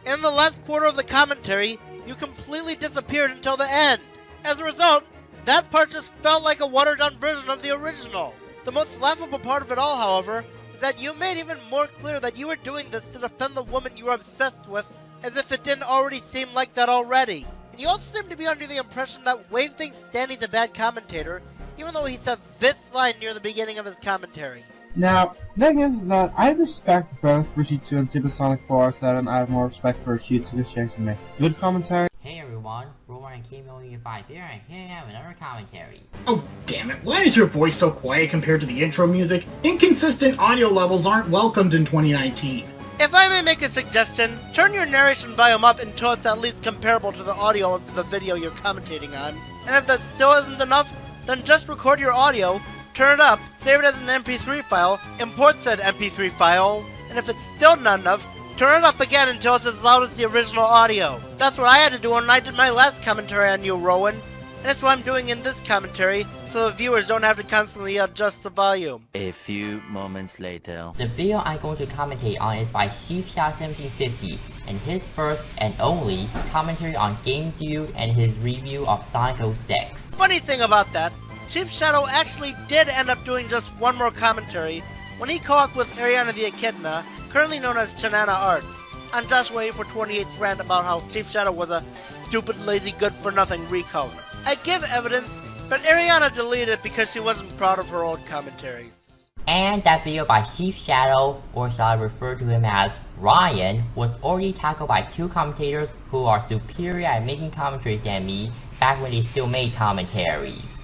In the last quarter of the commentary, you completely disappeared until the end. As a result, that part just felt like a watered-down version of the original. The most laughable part of it all, however, is that you made even more clear that you were doing this to defend the woman you were obsessed with, as if it didn't already seem like that already. And you also seem to be under the impression that Wave thinks Stanley's a bad commentator, even though he said this line near the beginning of his commentary. Now, the thing is that I respect both Roshatsu and Supersonic 407. I have more respect for Roshatsu because she actually makes good commentary. Hey everyone, Roman and K-Million5 here, and here I have another commentary. Oh, damn it, why is your voice so quiet compared to the intro music? Inconsistent audio levels aren't welcomed in 2019. If I may make a suggestion, turn your narration volume up until it's at least comparable to the audio of the video you're commentating on. And if that still isn't enough, then just record your audio, turn it up, save it as an MP3 file, import said MP3 file, and if it's still not enough, turn it up again until it's as loud as the original audio. That's what I had to do when I did my last commentary on you, Rowan. And that's what I'm doing in this commentary, so the viewers don't have to constantly adjust the volume. A few moments later. The video I'm going to commentate on is by ChiefShot1750, and his first and only commentary on Game Dude and his review of Sonic 06. Funny thing about that, Chief Shadow actually did end up doing just one more commentary when he co-opted with Ariana the Echidna, currently known as Chanana Arts, on Joshua 8for28's rant about how Chief Shadow was a stupid, lazy, good-for-nothing recolor. I'd give evidence, but Ariana deleted it because she wasn't proud of her old commentaries. And that video by Chief Shadow, or shall I refer to him as Ryan, was already tackled by two commentators who are superior at making commentaries than me back when they still made commentaries.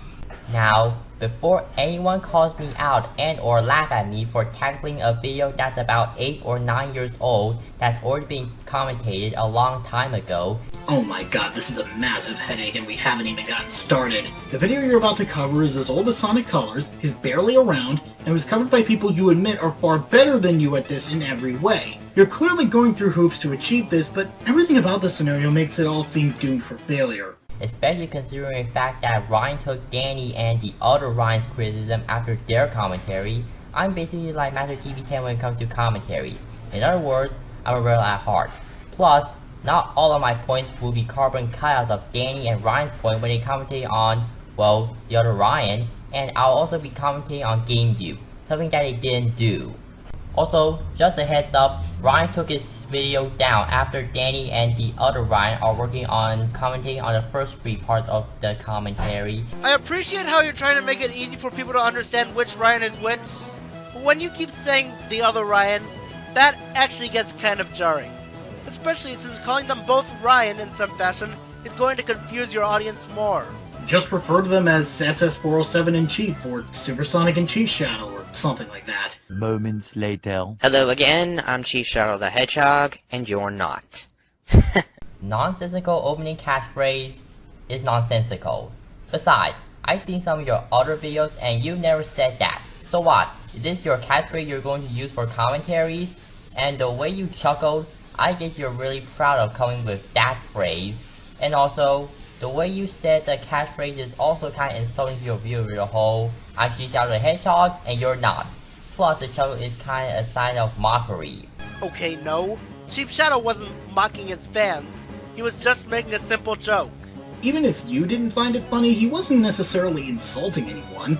Now, before anyone calls me out and or laugh at me for tackling a video that's about 8 or 9 years old that's already been commentated a long time ago. Oh my god, this is a massive headache and we haven't even gotten started. The video you're about to cover is as old as Sonic Colors, is barely around, and was covered by people you admit are far better than you at this in every way. You're clearly going through hoops to achieve this, but everything about the scenario makes it all seem doomed for failure. Especially considering the fact that Ryan took Danny and the other Ryan's criticism after their commentary. I'm basically like Master TV10 when it comes to commentaries. In other words, I'm a rebel at heart. Plus, not all of my points will be carbon cutouts of Danny and Ryan's point when they commentate on, well, the other Ryan, and I'll also be commentating on Game View, something that they didn't do. Also, just a heads up, Ryan took his video down after Danny and the other Ryan are working on commentating on the first 3 parts of the commentary. I appreciate how you're trying to make it easy for people to understand which Ryan is which, but when you keep saying the other Ryan, that actually gets kind of jarring. Especially since calling them both Ryan in some fashion is going to confuse your audience more. Just refer to them as SS407 in Chief, or Supersonic and Chief Shadow, or something like that. Moments later. Hello again, I'm Chief Shadow the Hedgehog, and you're not. Nonsensical opening catchphrase is nonsensical. Besides, I've seen some of your other videos and you never said that. So what? Is this your catchphrase you're going to use for commentaries? And the way you chuckled, I guess you're really proud of coming with that phrase. And also, the way you said the catchphrase is also kind of insulting to your viewer as a whole. I'm Chief Shadow the Hedgehog, and you're not. Plus, the chuckle is kind of a sign of mockery. Okay, no. Chief Shadow wasn't mocking his fans. He was just making a simple joke. Even if you didn't find it funny, he wasn't necessarily insulting anyone.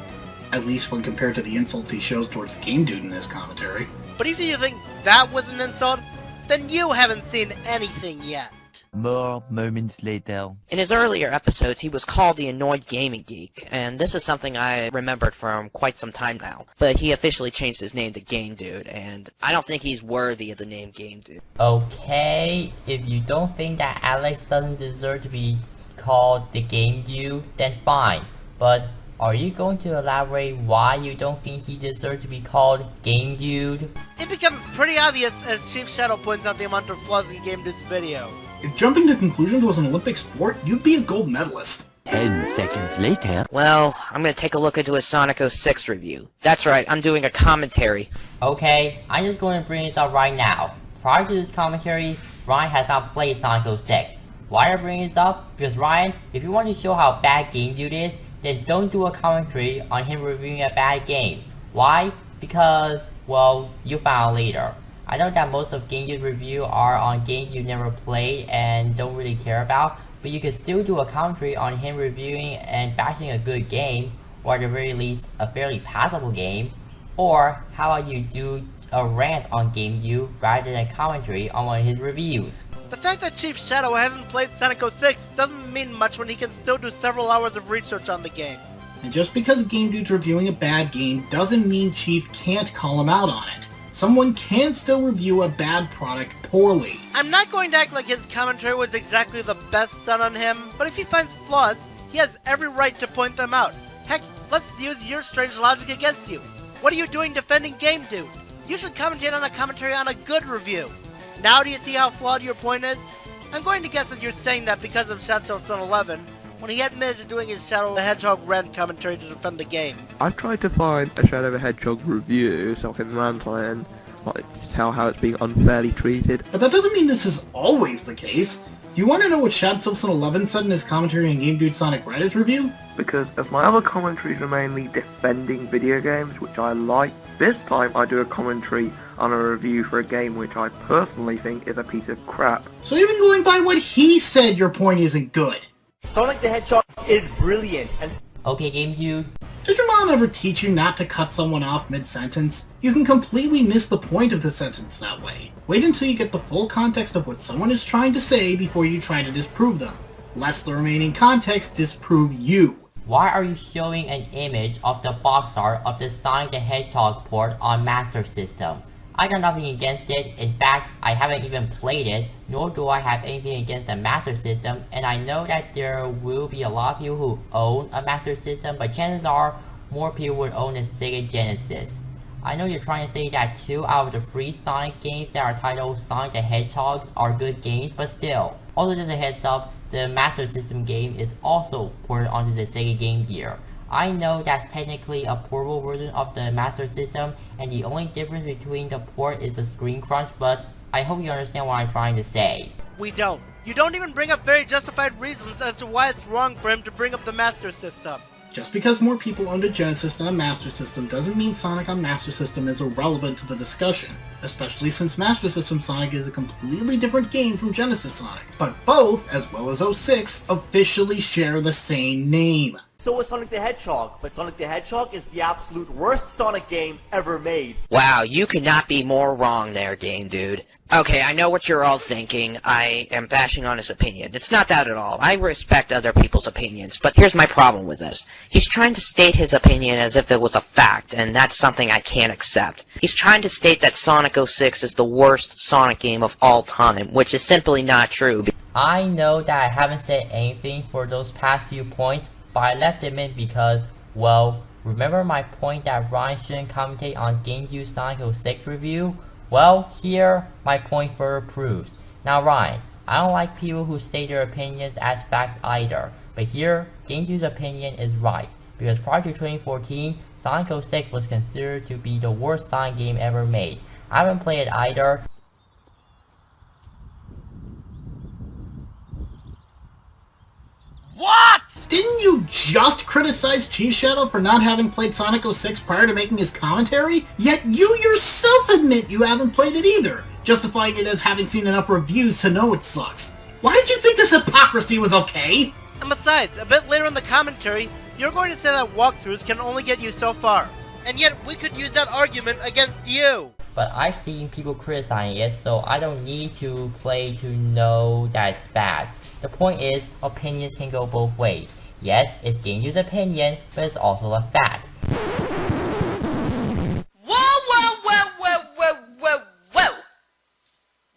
At least when compared to the insults he shows towards Game Dude in his commentary. But if you think that was an insult, then you haven't seen anything yet. More moments later. In his earlier episodes, he was called the Annoyed Gaming Geek, and this is something I remembered from quite some time now. But he officially changed his name to Game Dude, and I don't think he's worthy of the name Game Dude. Okay, if you don't think that Alex doesn't deserve to be called the Game Dude, then fine. But are you going to elaborate why you don't think he deserves to be called Game Dude? It becomes pretty obvious as Chief Shadow points out the amount of flaws in Game Dude's video. If jumping to conclusions was an Olympic sport, you'd be a gold medalist. 10 seconds later. Well, I'm gonna take a look into his Sonic 06 review. That's right, I'm doing a commentary. Okay, I'm just going to bring it up right now. Prior to this commentary, Ryan has not played Sonic 06. Why I bring it up? Because Ryan, if you want to show how bad Game Dude is, then don't do a commentary on him reviewing a bad game. Why? Because, well, you found out later. I know that most of Game Dude's review are on games you never played and don't really care about, but you can still do a commentary on him reviewing and bashing a good game, or at the very least, a fairly passable game. Or, how about you do a rant on Game Dude rather than a commentary on one of his reviews? The fact that Chief Shadow hasn't played Sonic 06 doesn't mean much when he can still do several hours of research on the game. And just because Game Dude's reviewing a bad game doesn't mean Chief can't call him out on it. Someone can still review a bad product poorly. I'm not going to act like his commentary was exactly the best done on him, but if he finds flaws, he has every right to point them out. Heck, let's use your strange logic against you. What are you doing defending Game Dude? You should commentate on a commentary on a good review. Now do you see how flawed your point is? I'm going to guess that you're saying that because of Shadow Sun 11, when he admitted to doing his Shadow the Hedgehog rant commentary to defend the game. I've tried to find a Shadow the Hedgehog review so I can rant on it, tell how it's being unfairly treated. But that doesn't mean this is always the case. Do you want to know what Shadow Sun 11 said in his commentary on Game Dude Sonic Reddit review? Because as my other commentaries are mainly defending video games, which I like, this time I do a commentary on a review for a game which I personally think is a piece of crap. So even going by what he said, your point isn't good. Sonic the Hedgehog is brilliant and... Okay, Game Dude. Did your mom ever teach you not to cut someone off mid-sentence? You can completely miss the point of the sentence that way. Wait until you get the full context of what someone is trying to say before you try to disprove them. Lest the remaining context disprove you. Why are you showing an image of the box art of the Sonic the Hedgehog port on Master System? I got nothing against it. In fact, I haven't even played it, nor do I have anything against the Master System, and I know that there will be a lot of people who own a Master System, but chances are more people would own a Sega Genesis. I know you're trying to say that 2 out of the 3 Sonic games that are titled Sonic the Hedgehog are good games, but still. Also just a heads up, the Master System game is also ported onto the Sega Game Gear. I know that's technically a portable version of the Master System, and the only difference between the port is the screen crunch, but I hope you understand what I'm trying to say. We don't. You don't even bring up very justified reasons as to why it's wrong for him to bring up the Master System. Just because more people owned a Genesis than a Master System doesn't mean Sonic on Master System is irrelevant to the discussion, especially since Master System Sonic is a completely different game from Genesis Sonic. But both, as well as 06, officially share the same name. So is Sonic the Hedgehog, but Sonic the Hedgehog is the absolute worst Sonic game ever made. Wow, you could not be more wrong there, Game Dude. Okay, I know what you're all thinking. I am bashing on his opinion. It's not that at all. I respect other people's opinions, but here's my problem with this. He's trying to state his opinion as if it was a fact, and that's something I can't accept. He's trying to state that Sonic 06 is the worst Sonic game of all time, which is simply not true. I know that I haven't said anything for those past few points, but I left them in because, well, remember my point that Ryan shouldn't commentate on GameCube Sonic 06 review? Well, here, my point further proves. Now Ryan, I don't like people who state their opinions as facts either, but here, GameCube's opinion is right, because prior to 2014, Sonic 06 was considered to be the worst Sonic game ever made. I haven't played it either. What? Didn't you just criticize Chief Shadow for not having played Sonic 06 prior to making his commentary? Yet you yourself admit you haven't played it either, justifying it as having seen enough reviews to know it sucks. Why did you think this hypocrisy was okay? And besides, a bit later in the commentary, you're going to say that walkthroughs can only get you so far. And yet, we could use that argument against you! But I've seen people criticizing it, so I don't need to play to know that it's bad. The point is, opinions can go both ways. Yes, it's GameCube's opinion, but it's also a fact. Whoa, whoa, whoa, whoa, whoa, whoa, whoa!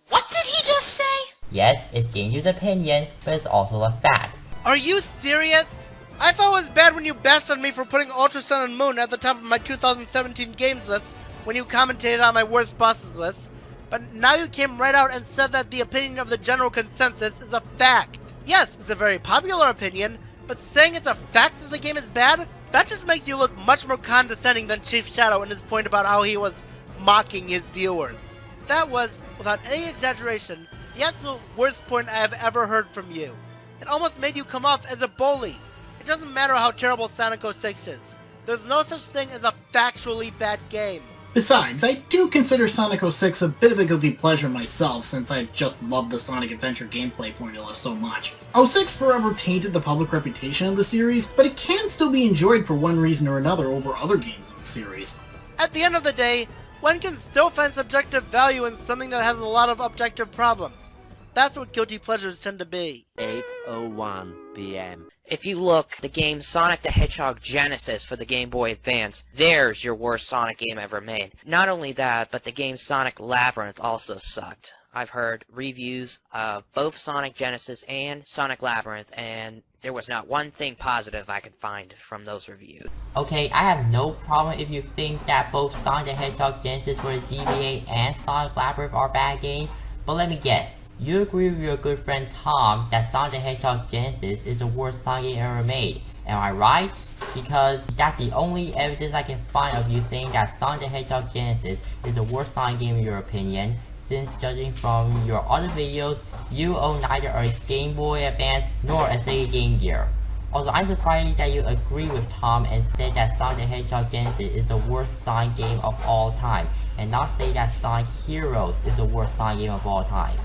What did he just say? Yes, it's GameCube's opinion, but it's also a fact. Are you serious? I thought it was bad when you bashed on me for putting Ultra Sun and Moon at the top of my 2017 games list when you commentated on my worst bosses list. But now you came right out and said that the opinion of the general consensus is a fact. Yes, it's a very popular opinion, but saying it's a fact that the game is bad? That just makes you look much more condescending than Chief Shadow in his point about how he was mocking his viewers. That was, without any exaggeration, the absolute worst point I have ever heard from you. It almost made you come off as a bully. It doesn't matter how terrible Sonic 06 is. There's no such thing as a factually bad game. Besides, I do consider Sonic 06 a bit of a guilty pleasure myself, since I just love the Sonic Adventure gameplay formula so much. 06 forever tainted the public reputation of the series, but it can still be enjoyed for one reason or another over other games in the series. At the end of the day, one can still find subjective value in something that has a lot of objective problems. That's what guilty pleasures tend to be. 8:01 p.m. If you look, the game Sonic the Hedgehog Genesis for the Game Boy Advance, there's your worst Sonic game ever made. Not only that, but the game Sonic Labyrinth also sucked. I've heard reviews of both Sonic Genesis and Sonic Labyrinth, and there was not one thing positive I could find from those reviews. Okay, I have no problem if you think that both Sonic the Hedgehog Genesis for the GBA and Sonic Labyrinth are bad games, but let me guess. You agree with your good friend Tom that Sonic the Hedgehog Genesis is the worst Sonic game ever made. Am I right? Because that's the only evidence I can find of you saying that Sonic the Hedgehog Genesis is the worst Sonic game in your opinion, since judging from your other videos, you own neither a Game Boy Advance nor a Sega Game Gear. Also, I'm surprised that you agree with Tom and said that Sonic the Hedgehog Genesis is the worst Sonic game of all time, and not say that Sonic Heroes is the worst Sonic game of all time.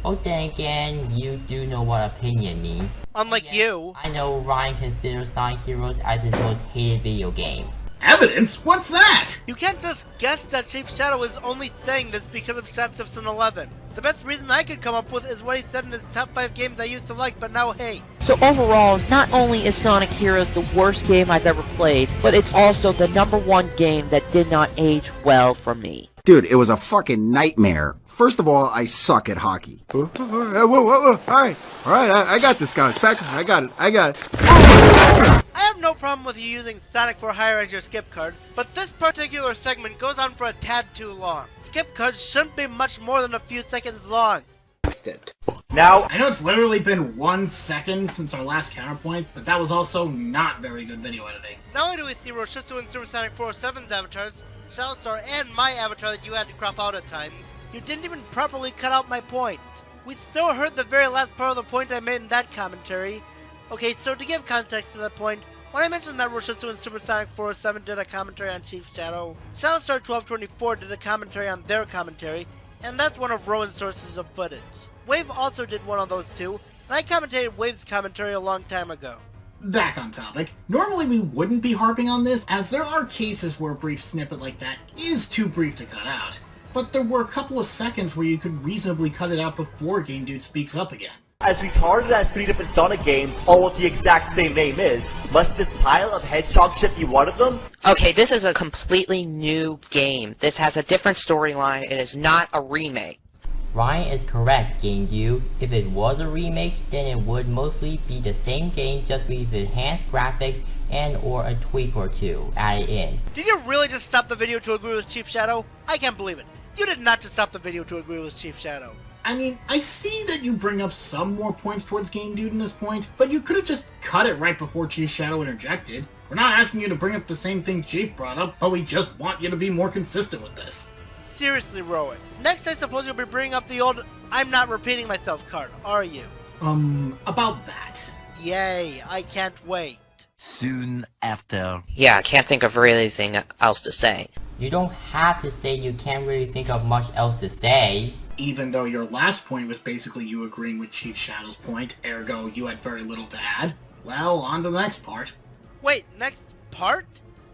But then again, you do know what opinion means. Unlike you. I know Ryan considers Sonic Heroes as his most hated video game. Evidence? What's that? You can't just guess that Chief Shadow is only saying this because of Chat Simpson 11. The best reason I could come up with is what he said in his top 5 games I used to like but now hate. So overall, not only is Sonic Heroes the worst game I've ever played, but it's also the #1 game that did not age well for me. Dude, it was a fucking nightmare. First of all, I suck at hockey. Whoa, alright, I got this, guys. Back, I got it. I have no problem with you using Sonic for Hire as your skip card, but this particular segment goes on for a tad too long. Skip cards shouldn't be much more than a few seconds long. Now, I know it's literally been 1 second since our last counterpoint, but that was also not very good video editing. Not only do we see Roshitsu and Supersonic 407's avatars, Shadowstar and my avatar that you had to crop out at times, you didn't even properly cut out my point. We still heard the very last part of the point I made in that commentary. Okay, so to give context to that point, When I mentioned that Roshitsu and Supersonic 407 did a commentary on Chief Shadow, Soundstar 1224 did a commentary on their commentary, and that's one of Rowan's sources of footage. Wave also did one of those two, and I commentated Wave's commentary a long time ago. Back on topic, normally we wouldn't be harping on this, as there are cases where a brief snippet like that is too brief to cut out. But there were a couple of seconds where you could reasonably cut it out before Game Dude speaks up again. As retarded as 3 different Sonic games, all with the exact same name is, must this pile of hedgehog shit be one of them? Okay, this is a completely new game. This has a different storyline. It is not a remake. Ryan is correct, Game Dude. If it was a remake, then it would mostly be the same game, just with enhanced graphics and or a tweak or two added in. Did you really just stop the video to agree with Chief Shadow? I can't believe it. You did not just stop the video to agree with Chief Shadow. I mean, I see that you bring up some more points towards Game Dude in this point, but you could have just cut it right before Chief Shadow interjected. We're not asking you to bring up the same thing Chief brought up, but we just want you to be more consistent with this. Seriously, Rowan. Next, I suppose you'll be bringing up the old I'm not repeating myself card, are you? About that. Yay, I can't wait. Soon after. Yeah, I can't think of really anything else to say. You don't have to say you can't really think of much else to say. Even though your last point was basically you agreeing with Chief Shadow's point, ergo you had very little to add. Well, on to the next part. Wait, next part?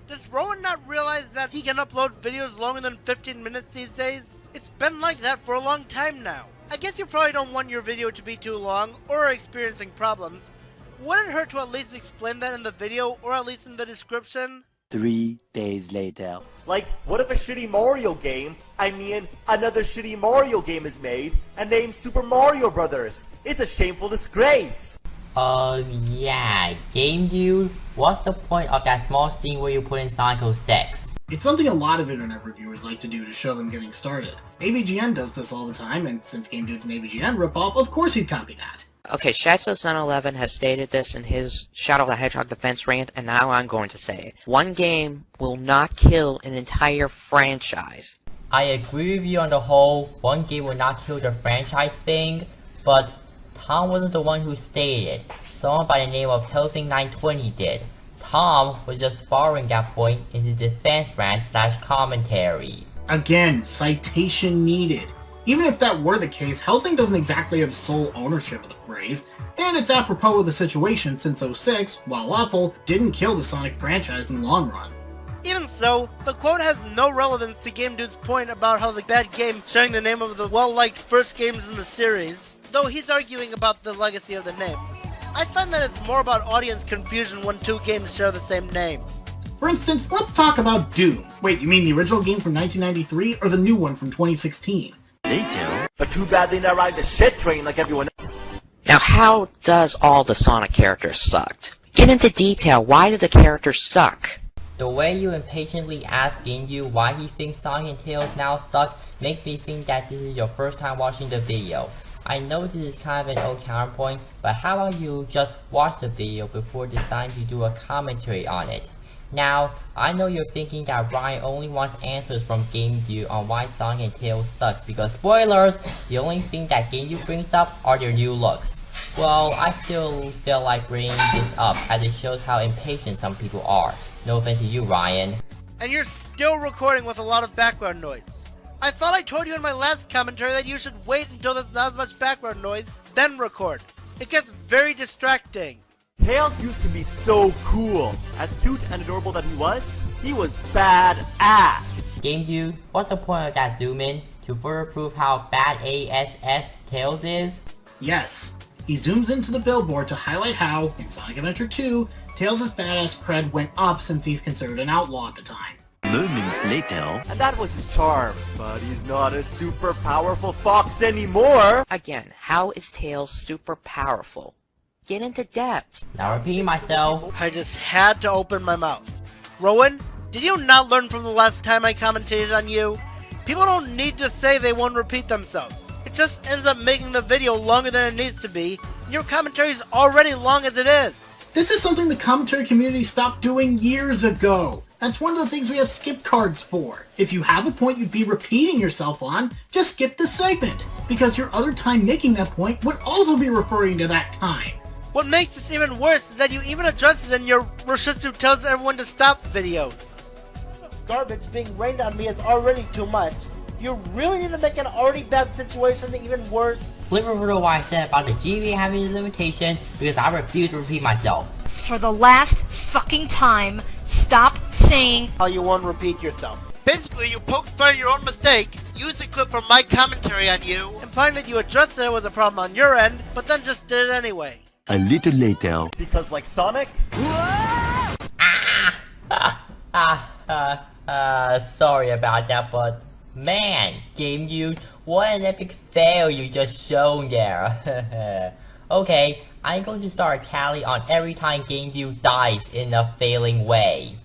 Does Rowan not realize that he can upload videos longer than 15 minutes these days? It's been like that for a long time now. I guess you probably don't want your video to be too long, or are experiencing problems. Wouldn't it hurt to at least explain that in the video, or at least in the description? 3 days later. Like, what if a shitty Mario game, another shitty Mario game is made, and named Super Mario Brothers? It's a shameful disgrace! Yeah, Game Dude, what's the point of that small scene where you put in Sonic 06? It's something a lot of internet reviewers like to do to show them getting started. AVGN does this all the time, and since Game Dude's an AVGN ripoff, of course he'd copy that. Okay, Shatso-Sun11 has stated this in his Shadow the Hedgehog defense rant, and now I'm going to say it. One game will not kill an entire franchise. I agree with you on the whole, one game will not kill the franchise thing, but Tom wasn't the one who stated it. Someone by the name of Helsing920 did. Tom was just sparring that point in his defense rant / commentary. Again, citation needed. Even if that were the case, Helsing doesn't exactly have sole ownership of the phrase, and it's apropos of the situation since 06, while lawful, didn't kill the Sonic franchise in the long run. Even so, the quote has no relevance to Game Dude's point about how the bad game sharing the name of the well-liked first games in the series, though he's arguing about the legacy of the name. I find that it's more about audience confusion when two games share the same name. For instance, let's talk about Doom. Wait, you mean the original game from 1993 or the new one from 2016? Later. But too bad they didn't ride the shit train like everyone else. Now, how does all the Sonic characters suck? Get into detail. Why do the characters suck? The way you impatiently ask Ginyu why he thinks Sonic and Tails now suck makes me think that this is your first time watching the video. I know this is kind of an old counterpoint, but how about you just watch the video before deciding to do a commentary on it? Now, I know you're thinking that Ryan only wants answers from Game Dude on why Sonic and Tails sucks, because spoilers, the only thing that Game Dude brings up are their new looks. Well, I still feel like bringing this up as it shows how impatient some people are. No offense to you, Ryan. And you're still recording with a lot of background noise. I thought I told you in my last commentary that you should wait until there's not as much background noise, then record. It gets very distracting. Tails used to be so cool. As cute and adorable that he was badass. Game Dude, what's the point of that zoom in? To further prove how bad ASS Tails is? Yes. He zooms into the billboard to highlight how, in Sonic Adventure 2, Tails' badass cred went up since he's considered an outlaw at the time. Moments later. And that was his charm. But he's not a super powerful fox anymore. Again, how is Tails super powerful? Get into depth. Now repeating myself. I just had to open my mouth. Rowan, did you not learn from the last time I commentated on you? People don't need to say they won't repeat themselves. It just ends up making the video longer than it needs to be, and your commentary is already long as it is. This is something the commentary community stopped doing years ago. That's one of the things we have skip cards for. If you have a point you'd be repeating yourself on, just skip the segment, because your other time making that point would also be referring to that time. What makes this even worse is that you even address it in your Roshitsu tells everyone to stop videos. Garbage being rained on me is already too much. You really need to make an already bad situation even worse? Please refer to what I said about the GBA having a limitation because I refuse to repeat myself. For the last fucking time, stop saying how you won't repeat yourself. Basically, you poked fun at your own mistake, used a clip from my commentary on you, implying that you addressed that it was a problem on your end, but then just did it anyway. A little later. Because like Sonic? Sorry about that, but man, Game Dude, what an epic fail you just shown there. Okay, I'm going to start a tally on every time Game Dude dies in a failing way.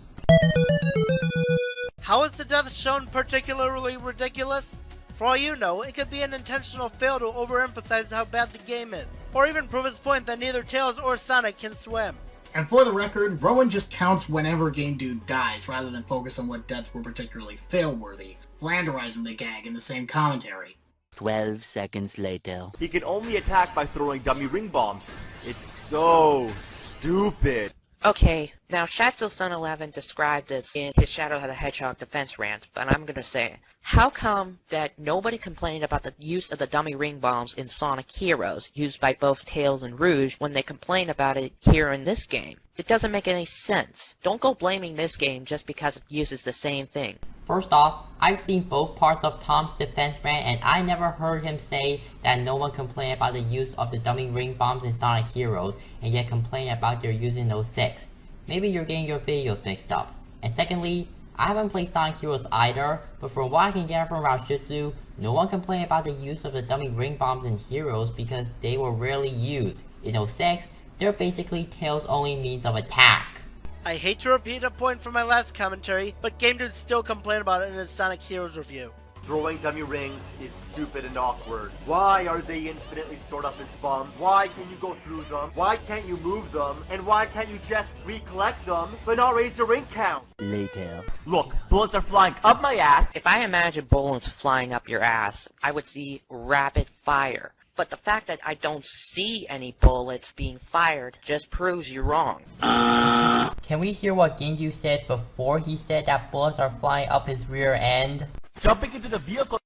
How is the death shown particularly ridiculous? For all you know, it could be an intentional fail to overemphasize how bad the game is, or even prove his point that neither Tails or Sonic can swim. And for the record, Rowan just counts whenever Game Dude dies, rather than focus on what deaths were particularly fail-worthy, flanderizing the gag in the same commentary. 12 seconds later. He can only attack by throwing dummy ring bombs. It's so stupid. Okay, now Shaxo11 described this in his Shadow the Hedgehog defense rant, but I'm gonna say, how come that nobody complained about the use of the dummy ring bombs in Sonic Heroes, used by both Tails and Rouge, when they complain about it here in this game? It doesn't make any sense. Don't go blaming this game just because it uses the same thing. First off, I've seen both parts of Tom's defense rant and I never heard him say that no one complained about the use of the dummy ring bombs in Sonic Heroes and yet complain about their use in 06. Maybe you're getting your videos mixed up. And secondly, I haven't played Sonic Heroes either, but from what I can get from Rashitsu, no one complained about the use of the dummy ring bombs in Heroes because they were rarely used. In 06, they're basically Tails' only means of attack. I hate to repeat a point from my last commentary, but Game Dude still complained about it in his Sonic Heroes review. Throwing dummy rings is stupid and awkward. Why are they infinitely stored up as bombs? Why can you go through them? Why can't you move them? And why can't you just recollect them, but not raise the ring count? Later. Look, bullets are flying up my ass. If I imagine bullets flying up your ass, I would see rapid fire. But the fact that I don't see any bullets being fired just proves you're wrong. Can we hear what Ginju said before he said that bullets are flying up his rear end? Jumping into the vehicle,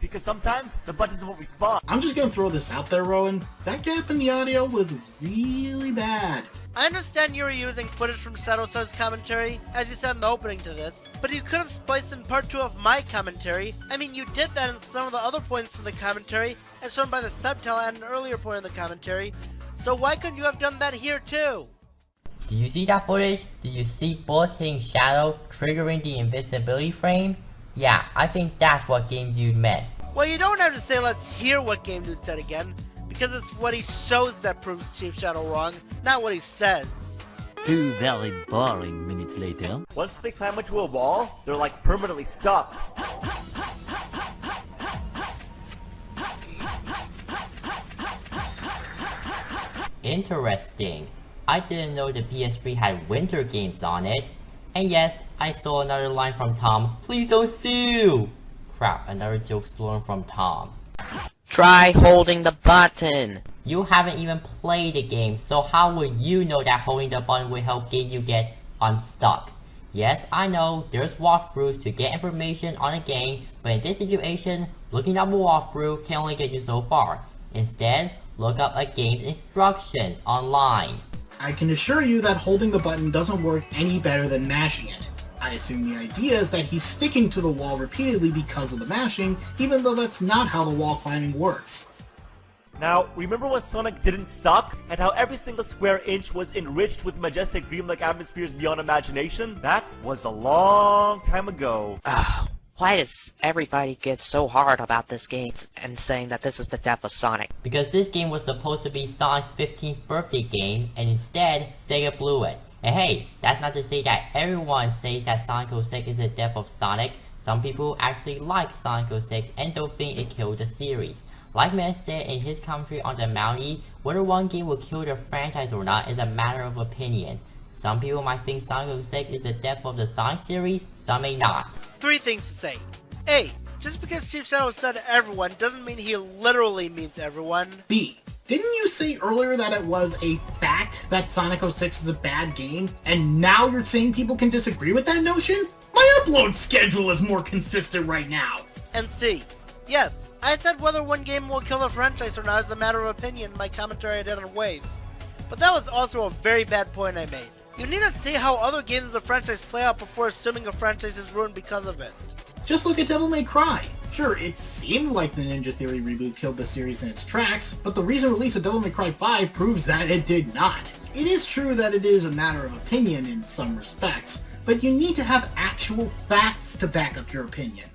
because sometimes the buttons won't respond. I'm just gonna throw this out there, Rowan. That gap in the audio was really bad. I understand you were using footage from Shadowstar's commentary, as you said in the opening to this, but you could have spliced in part 2 of my commentary. I mean, you did that in some of the other points in the commentary, as shown by the subtitle at an earlier point in the commentary, so why couldn't you have done that here too? Do you see that footage? Do you see bullets hitting Shadow, triggering the invisibility frame? Yeah, I think that's what Game Dude meant. Well, you don't have to say let's hear what Game Dude said again, because it's what he shows that proves Chief Shadow wrong, not what he says. 2 very boring minutes later. Once they climb into a wall, they're like permanently stuck. Interesting. I didn't know the PS3 had winter games on it. And yes, I saw another line from Tom, please don't sue! Crap, another joke stolen from Tom. Try holding the button. You haven't even played the game, so how would you know that holding the button will help get you get unstuck? Yes, I know, there's walkthroughs to get information on a game, but in this situation, looking up a walkthrough can only get you so far. Instead, look up a game's instructions online. I can assure you that holding the button doesn't work any better than mashing it. I assume the idea is that he's sticking to the wall repeatedly because of the mashing, even though that's not how the wall climbing works. Now, remember when Sonic didn't suck, and how every single square inch was enriched with majestic dreamlike atmospheres beyond imagination? That was a long time ago. Why does everybody get so hard about this game and saying that this is the death of Sonic? Because this game was supposed to be Sonic's 15th birthday game, and instead, Sega blew it. And hey, that's not to say that everyone says that Sonic 06 is the death of Sonic. Some people actually like Sonic 06 and don't think it killed the series. Like Meta said in his commentary on the Mountie, whether one game will kill the franchise or not is a matter of opinion. Some people might think Sonic 06 is the death of the Sonic series, some may not. 3 things to say. A. Just because Chief Shadow said everyone doesn't mean he literally means everyone. B. Didn't you say earlier that it was a fact that Sonic 06 is a bad game, and now you're saying people can disagree with that notion? My upload schedule is more consistent right now. And C. Yes, I said whether one game will kill a franchise or not is a matter of opinion in my commentary I did on Wave. But that was also a very bad point I made. You need to see how other games of the franchise play out before assuming a franchise is ruined because of it. Just look at Devil May Cry. Sure, it seemed like the Ninja Theory reboot killed the series in its tracks, but the recent release of Devil May Cry 5 proves that it did not. It is true that it is a matter of opinion in some respects, but you need to have actual facts to back up your opinion.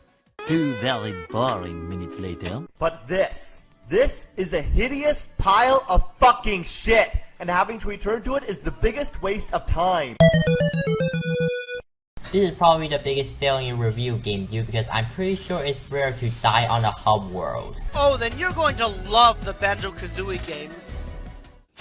2 very boring minutes later. But this is a hideous pile of fucking shit, and having to return to it is the biggest waste of time. This is probably the biggest failure in review game, dude, because I'm pretty sure it's rare to die on a hub world. Oh, then you're going to love the Banjo-Kazooie games.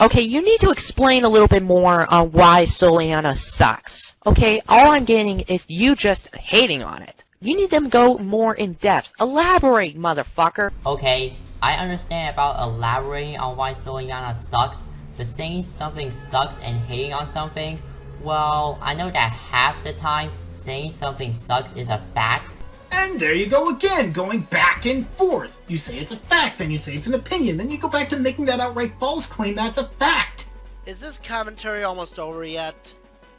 Okay, you need to explain a little bit more on why Soliana sucks. Okay, all I'm getting is you just hating on it. You need them to go more in depth. Elaborate, motherfucker. Okay, I understand about elaborating on why Soliana sucks, but saying something sucks and hating on something, well, I know that half the time, saying something sucks is a fact. And there you go again, going back and forth. You say it's a fact, then you say it's an opinion, then you go back to making that outright false claim that's a fact. Is this commentary almost over yet?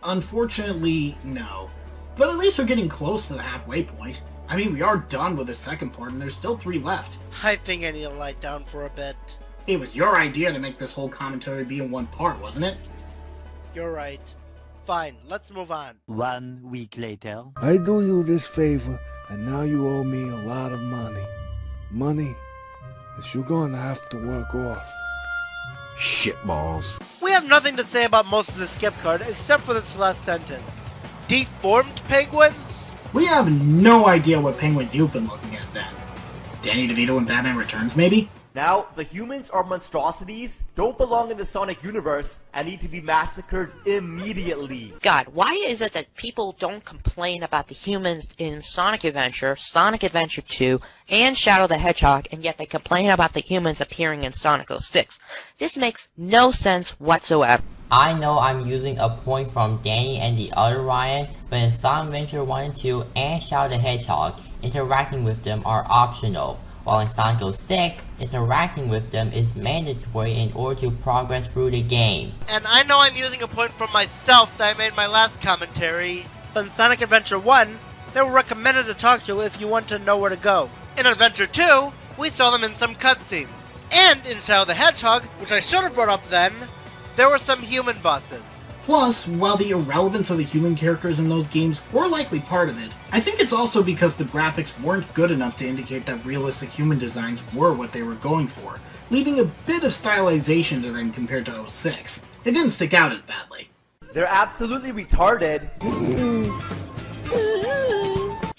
Unfortunately, no. But at least we're getting close to the halfway point. I mean, we are done with the second part, and there's still 3 left. I think I need to lie down for a bit. It was your idea to make this whole commentary be in one part, wasn't it? You're right. Fine, let's move on. 1 week later. I do you this favor, and now you owe me a lot of money. Money that you're gonna have to work off. Shitballs. We have nothing to say about most of the skip card, except for this last sentence. Deformed penguins? We have no idea what penguins you've been looking at then. Danny DeVito in Batman Returns, maybe? Now, the humans are monstrosities, don't belong in the Sonic universe, and need to be massacred immediately. God, why is it that people don't complain about the humans in Sonic Adventure 2, and Shadow the Hedgehog, and yet they complain about the humans appearing in Sonic 06? This makes no sense whatsoever. I know I'm using a point from Danny and the other Ryan, but in Sonic Adventure 1 and 2 and Shadow the Hedgehog, interacting with them are optional. While in Sonic 06, interacting with them is mandatory in order to progress through the game. And I know I'm using a point from myself that I made in my last commentary, but in Sonic Adventure 1, they were recommended to talk to if you want to know where to go. In Adventure 2, we saw them in some cutscenes. And in Shadow the Hedgehog, which I should have brought up then, there were some human bosses. Plus, while the irrelevance of the human characters in those games were likely part of it, I think it's also because the graphics weren't good enough to indicate that realistic human designs were what they were going for, leaving a bit of stylization to them compared to 06. It didn't stick out as badly. They're absolutely retarded.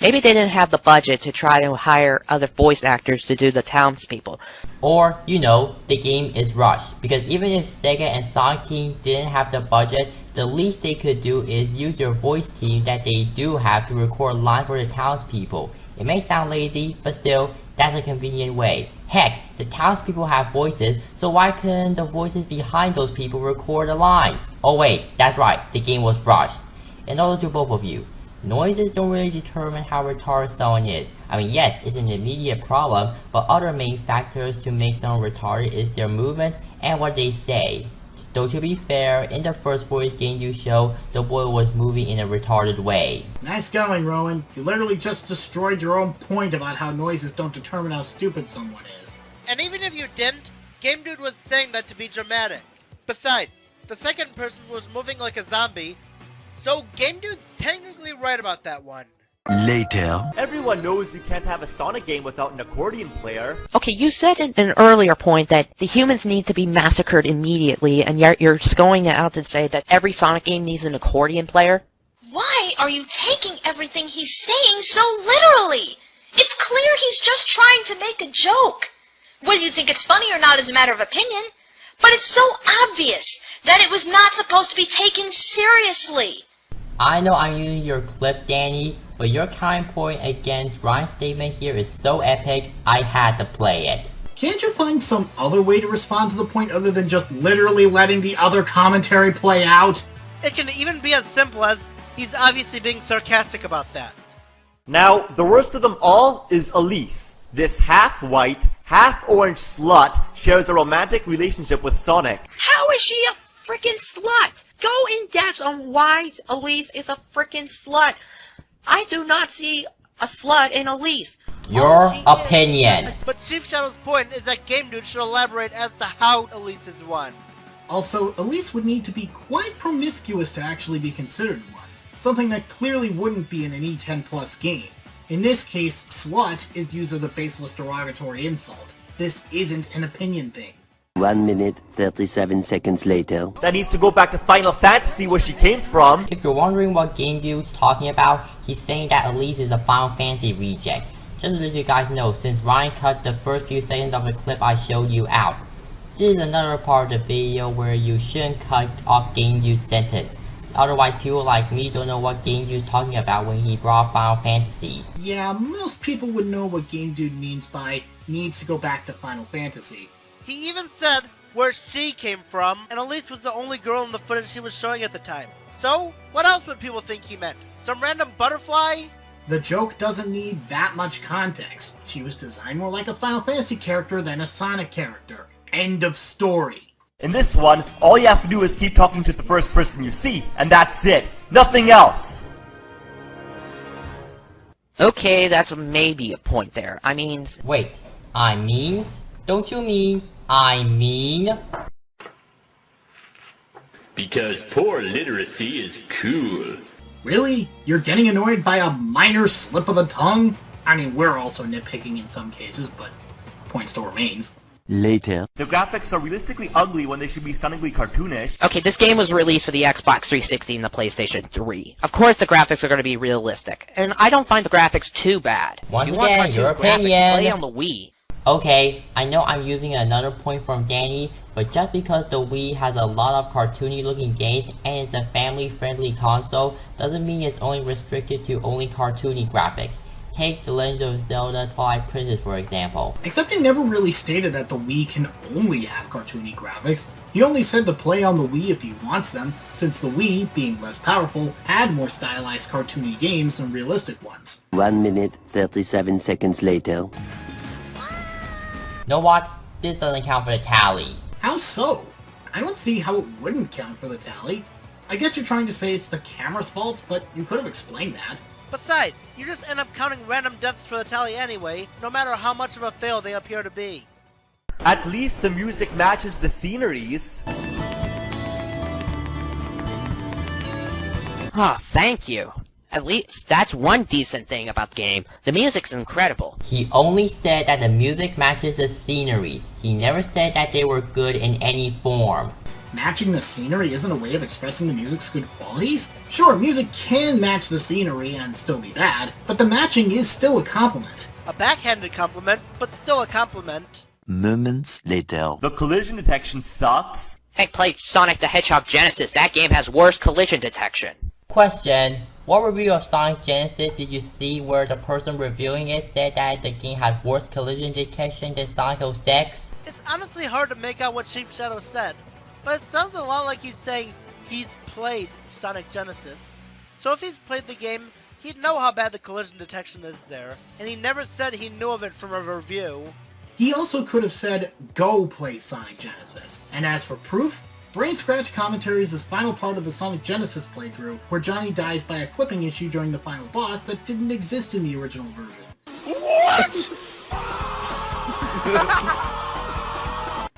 Maybe they didn't have the budget to try to hire other voice actors to do the townspeople. Or, you know, the game is rushed, because even if Sega and Sonic Team didn't have the budget, the least they could do is use their voice team that they do have to record lines for the townspeople. It may sound lazy, but still, that's a convenient way. Heck, the townspeople have voices, so why couldn't the voices behind those people record the lines? Oh wait, that's right, the game was rushed. And also to both of you, noises don't really determine how retarded someone is. I mean, yes, it's an immediate problem, but other main factors to make someone retarded is their movements and what they say. Though to be fair, in the first voice game you showed, the boy was moving in a retarded way. Nice going, Rowan. You literally just destroyed your own point about how noises don't determine how stupid someone is. And even if you didn't, Game Dude was saying that to be dramatic. Besides, the second person was moving like a zombie, so Game Dude's technically right about that one. Later. Everyone knows you can't have a Sonic game without an accordion player. Okay, you said in an earlier point that the humans need to be massacred immediately, and yet you're just going out to say that every Sonic game needs an accordion player? Why are you taking everything he's saying so literally? It's clear he's just trying to make a joke. Whether you think it's funny or not is a matter of opinion, but it's so obvious that it was not supposed to be taken seriously. I know I'm using your clip, Danny, but your counterpoint against Ryan's statement here is so epic, I had to play it. Can't you find some other way to respond to the point other than just literally letting the other commentary play out? It can even be as simple as, he's obviously being sarcastic about that. Now, the worst of them all is Elise. This half-white, half-orange slut shares a romantic relationship with Sonic. How is she a freaking slut? Go in depth on why Elise is a freaking slut. I do not see a slut in Elise. Your opinion. But Chief Shadow's point is that Game Dude should elaborate as to how Elise is one. Also, Elise would need to be quite promiscuous to actually be considered one. Something that clearly wouldn't be in an E10 Plus game. In this case, slut is used as a baseless derogatory insult. This isn't an opinion thing. 1 minute, 37 seconds later. That needs to go back to Final Fantasy where she came from. If you're wondering what Game Dude's talking about, he's saying that Elise is a Final Fantasy reject. Just to let you guys know, since Ryan cut the first few seconds of the clip I showed you out. This is another part of the video where you shouldn't cut off Game Dude's sentence. Otherwise, people like me don't know what Game Dude's talking about when he brought Final Fantasy. Yeah, most people would know what Game Dude means by needs to go back to Final Fantasy. He even said where she came from, and Elise was the only girl in the footage he was showing at the time. So, what else would people think he meant? Some random butterfly? The joke doesn't need that much context. She was designed more like a Final Fantasy character than a Sonic character. End of story. In this one, all you have to do is keep talking to the first person you see, and that's it. Nothing else. Okay, that's maybe a point there. I mean... Wait, I means? Don't you mean I mean? Because poor literacy is cool. Really? You're getting annoyed by a minor slip of the tongue? I mean, we're also nitpicking in some cases, but point still remains. Later. The graphics are realistically ugly when they should be stunningly cartoonish. Okay, this game was released for the Xbox 360 and the PlayStation 3. Of course the graphics are going to be realistic, and I don't find the graphics too bad. Once again, your opinion. Play on the Wii. Okay, I know I'm using another point from Danny, but just because the Wii has a lot of cartoony looking games and it's a family friendly console, doesn't mean it's only restricted to only cartoony graphics. Take The Legend of Zelda Twilight Princess for example. Except he never really stated that the Wii can only have cartoony graphics. He only said to play on the Wii if he wants them, since the Wii, being less powerful, had more stylized cartoony games than realistic ones. 1 minute, 37 seconds later. Know what? This doesn't count for the tally. How so? I don't see how it wouldn't count for the tally. I guess you're trying to say it's the camera's fault, but you could have explained that. Besides, you just end up counting random deaths for the tally anyway, no matter how much of a fail they appear to be. At least the music matches the sceneries. Ah, thank you. At least that's one decent thing about the game. The music's incredible. He only said that the music matches the sceneries. He never said that they were good in any form. Matching the scenery isn't a way of expressing the music's good qualities? Sure, music can match the scenery and still be bad, but the matching is still a compliment. A backhanded compliment, but still a compliment. Moments later. The collision detection sucks. Hey, play Sonic the Hedgehog Genesis. That game has worse collision detection. Question. What review of Sonic Genesis did you see where the person reviewing it said that the game had worse collision detection than Sonic 06? It's honestly hard to make out what Chief Shadow said, but it sounds a lot like he's saying he's played Sonic Genesis. So if he's played the game, he'd know how bad the collision detection is there, and he never said he knew of it from a review. He also could have said, go play Sonic Genesis. And as for proof, Brain Scratch Commentaries is final part of the Sonic Genesis playthrough, where Johnny dies by a clipping issue during the final boss that didn't exist in the original version. What?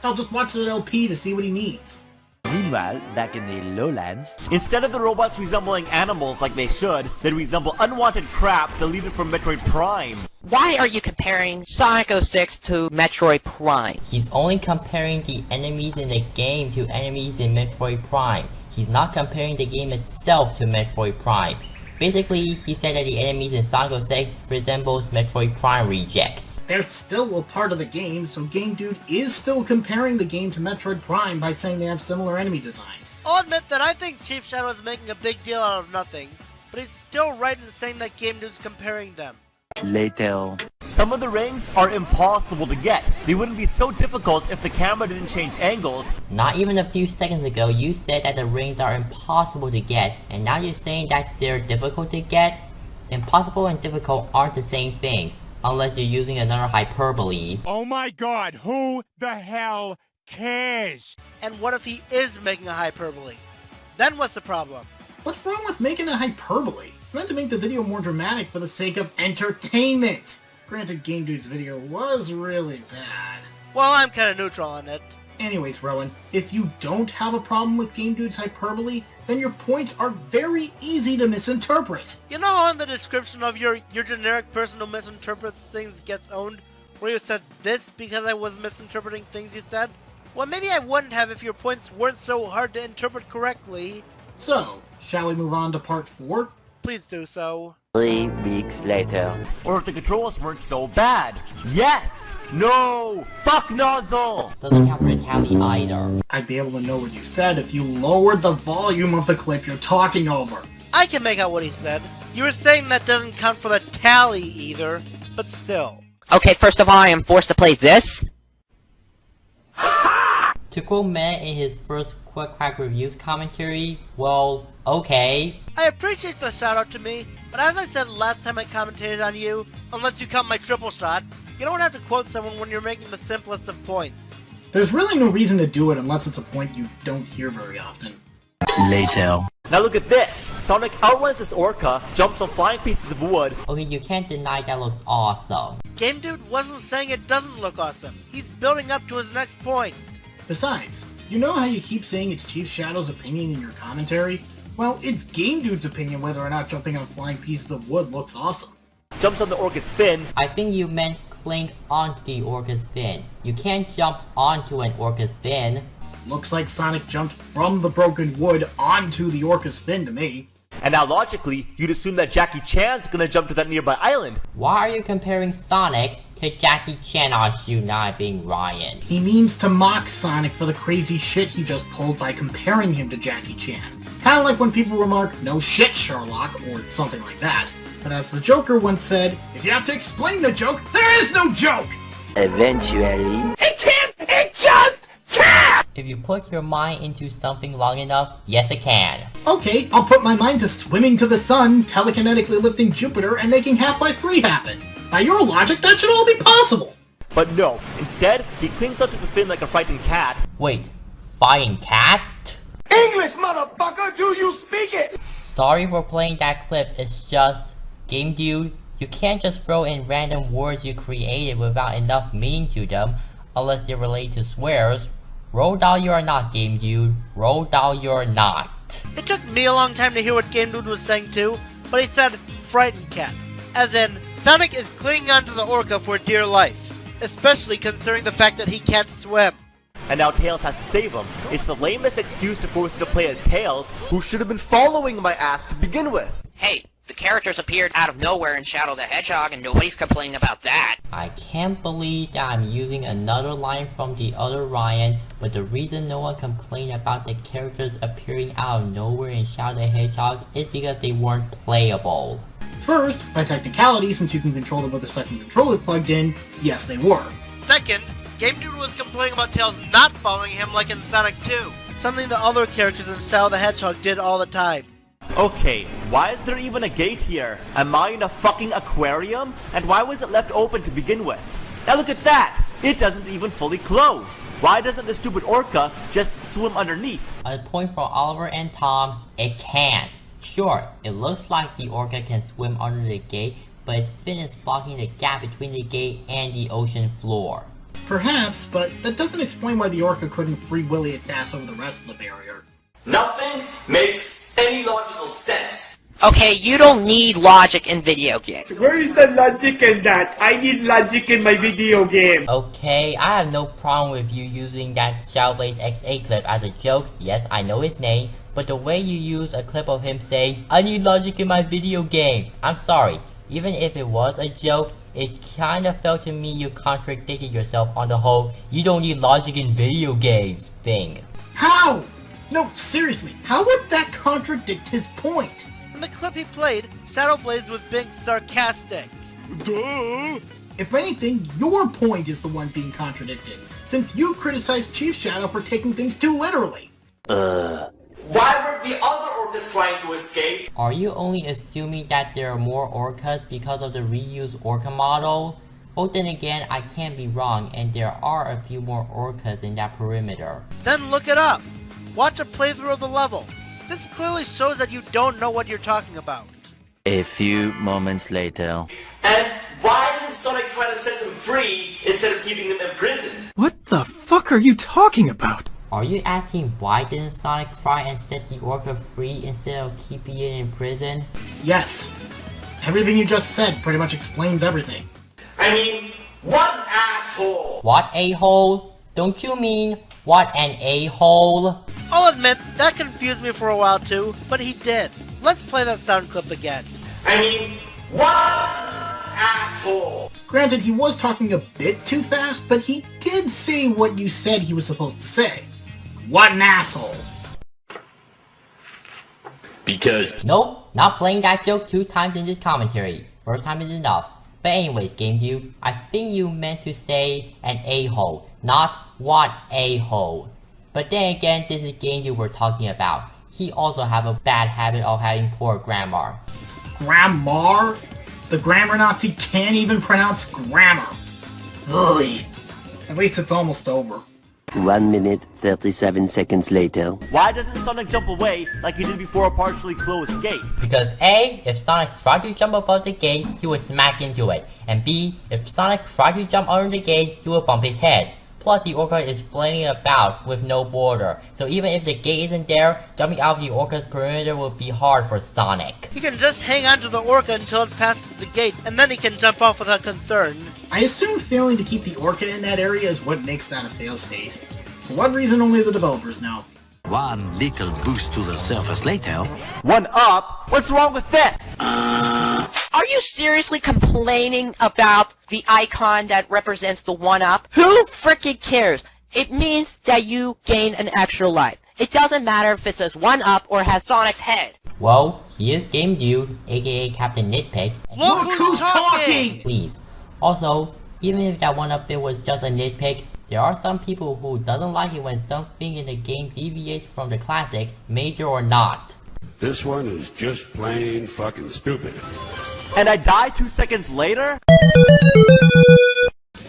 I'll just watch the LP to see what he means. Meanwhile, back in the lowlands, instead of the robots resembling animals like they should, they resemble unwanted crap deleted from Metroid Prime. Why are you comparing Sonic 06 to Metroid Prime? He's only comparing the enemies in the game to enemies in Metroid Prime. He's not comparing the game itself to Metroid Prime. Basically, he said that the enemies in Sonic 06 resembles Metroid Prime rejects. They're still a part of the game, so Game Dude is still comparing the game to Metroid Prime by saying they have similar enemy designs. I'll admit that I think Chief Shadow is making a big deal out of nothing, but he's still right in saying that Game Dude's comparing them. Later. Some of the rings are impossible to get. They wouldn't be so difficult if the camera didn't change angles. Not even a few seconds ago, you said that the rings are impossible to get, and now you're saying that they're difficult to get? Impossible and difficult aren't the same thing, unless you're using another hyperbole. Oh my god, who the hell cares? And what if he is making a hyperbole? Then what's the problem? What's wrong with making a hyperbole? It's meant to make the video more dramatic for the sake of entertainment. Granted, Game Dude's video was really bad. Well, I'm kinda neutral on it. Anyways, Rowan, if you don't have a problem with Game Dude's hyperbole, then your points are very easy to misinterpret. You know, in the description of your generic person who misinterprets things gets owned, where you said this because I was misinterpreting things you said? Well, maybe I wouldn't have if your points weren't so hard to interpret correctly. So, shall we move on to part 4? Please do so. 3 weeks later. Or if the controls weren't so bad. Yes! No! Fuck nozzle! Doesn't count for the tally either. I'd be able to know what you said if you lowered the volume of the clip you're talking over. I can make out what he said. You were saying that doesn't count for the tally either, but still. Okay, first of all, I am forced to play this. To quote Meta in his first Quick Crack Reviews commentary, well, okay. I appreciate the shout out to me, but as I said last time I commentated on you, unless you count my triple shot, you don't have to quote someone when you're making the simplest of points. There's really no reason to do it unless it's a point you don't hear very often. Later. Now look at this! Sonic outruns this orca, jumps on flying pieces of wood. Okay, you can't deny that looks awesome. Game Dude wasn't saying it doesn't look awesome. He's building up to his next point. Besides, you know how you keep saying it's Chief Shadow's opinion in your commentary? Well, it's Game Dude's opinion whether or not jumping on flying pieces of wood looks awesome. Jumps on the orca's fin. I think you meant cling onto the orca's fin. You can't jump onto an orca's fin. Looks like Sonic jumped from the broken wood onto the orca's fin to me. And now logically, you'd assume that Jackie Chan's gonna jump to that nearby island. Why are you comparing Sonic to Jackie Chan? You not being Ryan? He means to mock Sonic for the crazy shit he just pulled by comparing him to Jackie Chan. Kinda like when people remark, "No shit, Sherlock," or something like that. But as the Joker once said, if you have to explain the joke, there is no joke! Eventually. It just can't! If you put your mind into something long enough, yes it can. Okay, I'll put my mind to swimming to the sun, telekinetically lifting Jupiter, and making Half-Life 3 happen. By your logic, that should all be possible! But no, instead, he clings onto the fin like a frightened cat. Wait, fighting cat? English, motherfucker! Do you speak it? Sorry for playing that clip, it's just... Game Dude, you can't just throw in random words you created without enough meaning to them, unless they relate to swears. Roll down you're not, Game Dude. Roll down you're not. It took me a long time to hear what Game Dude was saying too, but he said frightened cat. As in, Sonic is clinging onto the orca for dear life, especially considering the fact that he can't swim. And now Tails has to save him. It's the lamest excuse to force you to play as Tails, who should have been following my ass to begin with. Hey, the characters appeared out of nowhere in Shadow the Hedgehog and nobody's complaining about that. I can't believe that I'm using another line from the other Ryan, but the reason no one complained about the characters appearing out of nowhere in Shadow the Hedgehog is because they weren't playable. First, by technicality, since you can control them with a second controller plugged in, yes they were. Second, Game Dude was complaining about Tails not following him like in Sonic 2, something the other characters in Shadow the Hedgehog did all the time. Okay, why is there even a gate here? Am I in a fucking aquarium? And why was it left open to begin with? Now look at that! It doesn't even fully close! Why doesn't the stupid orca just swim underneath? A point for Oliver and Tom, it can't. Sure, it looks like the orca can swim under the gate, but its fin is blocking the gap between the gate and the ocean floor. Perhaps, but that doesn't explain why the orca couldn't free willy its ass over the rest of the barrier. Nothing makes any logical sense. Okay, you don't need logic in video games. Where is the logic in that? I need logic in my video game. Okay, I have no problem with you using that Shadowblade XA clip as a joke. Yes, I know his name. But the way you use a clip of him saying, I need logic in my video game. I'm sorry, even if it was a joke, it kinda felt to me you contradicted yourself on the whole, you don't need logic in video games thing. How? No, seriously, how would that contradict his point? In the clip he played, Shadowblaze was being sarcastic. Duh! If anything, your point is the one being contradicted, since you criticized Chief Shadow for taking things too literally. Why were the other orcas trying to escape? Are you only assuming that there are more orcas because of the reused orca model? Well, then again, I can't be wrong, and there are a few more orcas in that perimeter. Then look it up. Watch a playthrough of the level. This clearly shows that you don't know what you're talking about. A few moments later. And why didn't Sonic try to set them free instead of keeping them imprisoned? What the fuck are you talking about? Are you asking why didn't Sonic try and set the orca free instead of keeping it in prison? Yes. Everything you just said pretty much explains everything. I mean, what an asshole! What a-hole? Don't you mean, what an a-hole? I'll admit, that confused me for a while too, but he did. Let's play that sound clip again. I mean, what an asshole! Granted, he was talking a bit too fast, but he did say what you said he was supposed to say. What an asshole! Because... Nope, not playing that joke 2 times in this commentary. First time is enough. But anyways, GameDude, I think you meant to say an a-hole, not what a-hole. But then again, this is GameDude we're talking about. He also have a bad habit of having poor grammar. Grammar? The grammar Nazi can't even pronounce grammar. Ugh. At least it's almost over. 1 minute, 37 seconds later. Why doesn't Sonic jump away like he did before a partially closed gate? Because A, if Sonic tried to jump above the gate, he would smack into it. And B, if Sonic tried to jump under the gate, he would bump his head. Plus, the orca is flailing about with no border, so even if the gate isn't there, jumping out of the orca's perimeter would be hard for Sonic. He can just hang on to the orca until it passes the gate, and then he can jump off without concern. I assume failing to keep the orca in that area is what makes that a fail state. For what reason, only the developers know. One little boost to the surface later. One up? What's wrong with this? Are you seriously complaining about the icon that represents the 1-up? Who frickin' cares? It means that you gain an extra life. It doesn't matter if it says 1-up or has Sonic's head. Well, he is GameDude, aka Captain Nitpick. Look who's talking! Please. Also, even if that 1-up bit was just a nitpick, there are some people who doesn't like it when something in the game deviates from the classics, major or not. This one is just plain fucking stupid. And I die 2 seconds later?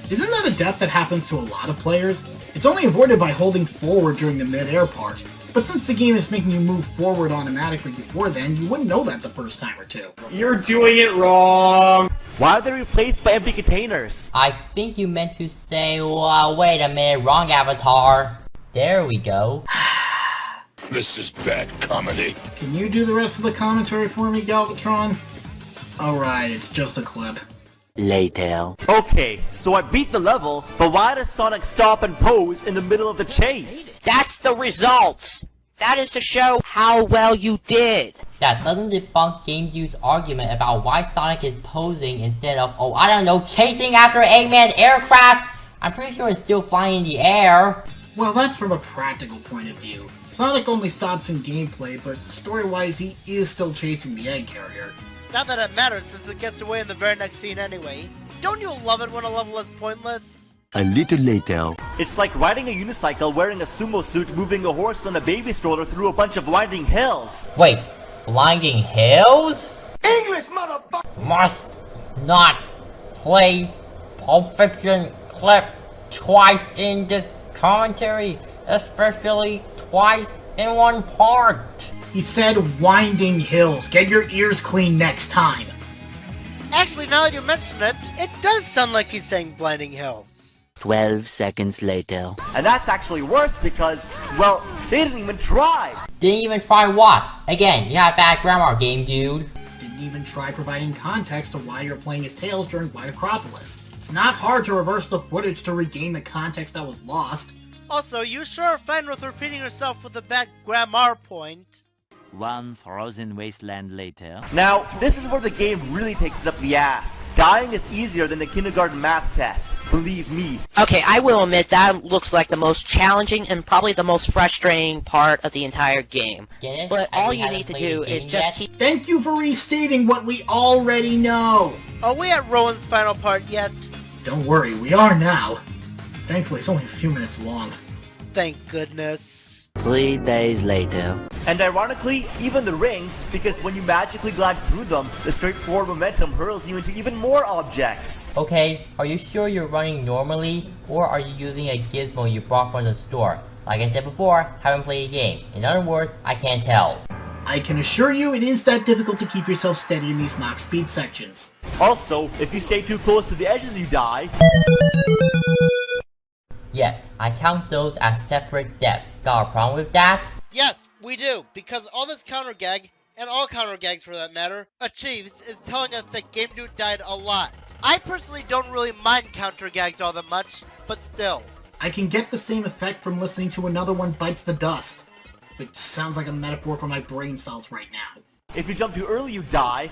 Isn't that a death that happens to a lot of players? It's only avoided by holding forward during the mid-air part. But since the game is making you move forward automatically before then, you wouldn't know that the first time or two. You're doing it wrong! Why are they replaced by empty containers? I think you meant to say, wait a minute, wrong avatar. There we go. This is bad comedy. Can you do the rest of the commentary for me, Galvatron? Alright, it's just a clip. Later. Okay, so I beat the level, but why does Sonic stop and pose in the middle of the chase? That's the results! That is to show how well you did. That doesn't debunk GameDude's argument about why Sonic is posing instead of, oh, I don't know, chasing after Eggman's aircraft! I'm pretty sure it's still flying in the air. Well, that's from a practical point of view. Sonic only stops in gameplay, but story-wise he is still chasing the egg carrier. Not that it matters since it gets away in the very next scene anyway. Don't you love it when a level is pointless? A little later. It's like riding a unicycle wearing a sumo suit moving a horse on a baby stroller through a bunch of winding hills. Wait, blinding hills? English, motherfucker! Must not play Pulp Fiction clip twice in this commentary, especially twice in one part. He said winding hills. Get your ears clean next time. Actually, now that you mention it, it does sound like he's saying blinding hills. 12 seconds later. And that's actually worse because, well, they didn't even try. Didn't even try what? Again, you have bad grammar, GameDude. Didn't even try providing context to why you're playing as Tails during White Acropolis. It's not hard to reverse the footage to regain the context that was lost. Also, you sure are fine with repeating yourself with a bad grammar point. One frozen wasteland later. Now, this is where the game really takes it up the ass. Dying is easier than the kindergarten math test. Believe me. Okay, I will admit that looks like the most challenging and probably the most frustrating part of the entire game. But all you need to do is just keep... Thank you for restating what we already know! Are we at Rowan's final part yet? Don't worry, we are now. Thankfully, it's only a few minutes long. Thank goodness. 3 days later. And ironically, even the rings, because when you magically glide through them, the straightforward momentum hurls you into even more objects. Okay, are you sure you're running normally, or are you using a gizmo you bought from the store? Like I said before, haven't played a game. In other words, I can't tell. I can assure you it is that difficult to keep yourself steady in these Mach speed sections. Also, if you stay too close to the edges you die. Yes, I count those as separate deaths. Got a problem with that? Yes, we do, because all this counter gag, and all counter gags for that matter, achieves is telling us that Game Dude died a lot. I personally don't really mind counter gags all that much, but still. I can get the same effect from listening to Another One Bites the Dust, which sounds like a metaphor for my brain cells right now. If you jump too early, you die.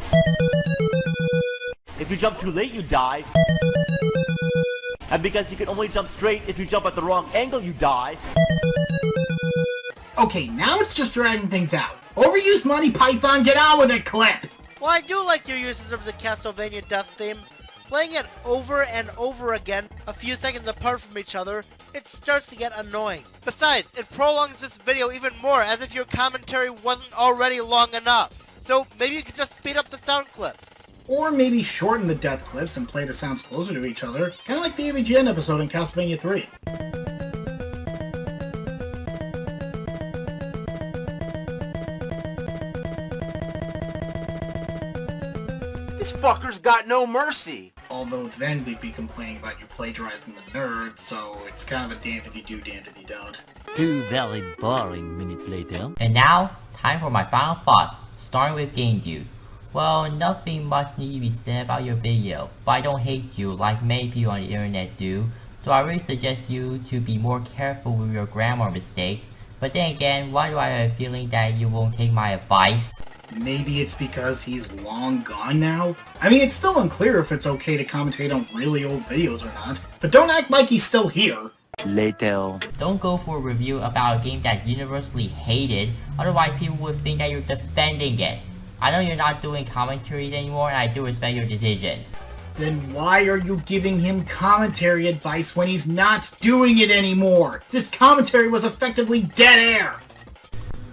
If you jump too late, you die. And because you can only jump straight if you jump at the wrong angle, you die. Okay, now it's just dragging things out. Overused Monty Python, get on with it, clip! Well, I do like your uses of the Castlevania death theme. Playing it over and over again, a few seconds apart from each other, it starts to get annoying. Besides, it prolongs this video even more, as if your commentary wasn't already long enough. So maybe you could just speed up the sound clips. Or maybe shorten the death clips and play the sounds closer to each other, kinda like the AVGN episode in Castlevania 3. This fucker's got no mercy! Although then we'd be complaining about you plagiarizing the nerd, so it's kind of a damned if you do, damned if you don't. 2 very boring minutes later. And now, time for my final thoughts, starting with Game Dude. Well, nothing much needs to be said about your video, but I don't hate you like many people on the internet do, so I really suggest you to be more careful with your grammar mistakes. But then again, why do I have a feeling that you won't take my advice? Maybe it's because he's long gone now? I mean, it's still unclear if it's okay to commentate on really old videos or not, but don't act like he's still here. Later. Don't go for a review about a game that's universally hated, otherwise people would think that you're defending it. I know you're not doing commentaries anymore, and I do respect your decision. Then why are you giving him commentary advice when he's not doing it anymore? This commentary was effectively dead air!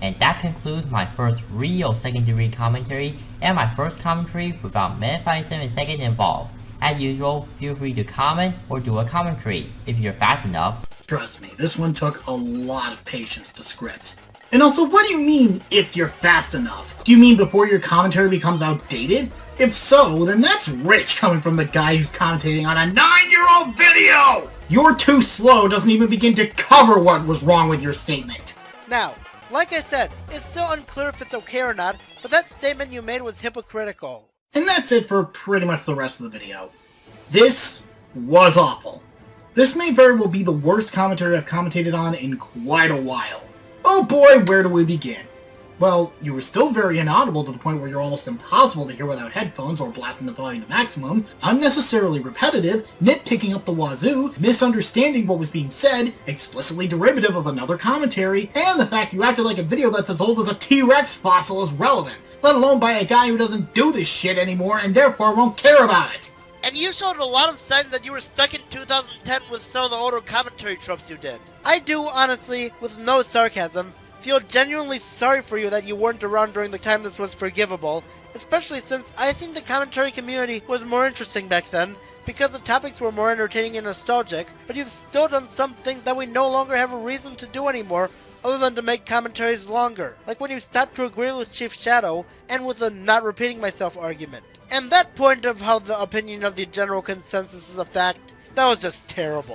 And that concludes my first real second-degree commentary, and my first commentary without Meta527II involved. As usual, feel free to comment or do a commentary, if you're fast enough. Trust me, this one took a lot of patience to script. And also, what do you mean, if you're fast enough? Do you mean before your commentary becomes outdated? If so, then that's rich coming from the guy who's commentating on a 9-year-old video! You're too slow doesn't even begin to cover what was wrong with your statement. Now, like I said, it's still unclear if it's okay or not, but that statement you made was hypocritical. And that's it for pretty much the rest of the video. This was awful. This may very well be the worst commentary I've commentated on in quite a while. Oh boy, where do we begin? Well, you were still very inaudible to the point where you're almost impossible to hear without headphones or blasting the volume to maximum, unnecessarily repetitive, nitpicking up the wazoo, misunderstanding what was being said, explicitly derivative of another commentary, and the fact you acted like a video that's as old as a T-Rex fossil is relevant, let alone by a guy who doesn't do this shit anymore and therefore won't care about it. And you showed a lot of signs that you were stuck in 2010 with some of the older commentary tropes you did. I do, honestly, with no sarcasm, feel genuinely sorry for you that you weren't around during the time this was forgivable, especially since I think the commentary community was more interesting back then, because the topics were more entertaining and nostalgic, but you've still done some things that we no longer have a reason to do anymore, other than to make commentaries longer, like when you stopped to agree with Chief Shadow, and with the not repeating myself argument. And that point of how the opinion of the general consensus is a fact, that was just terrible.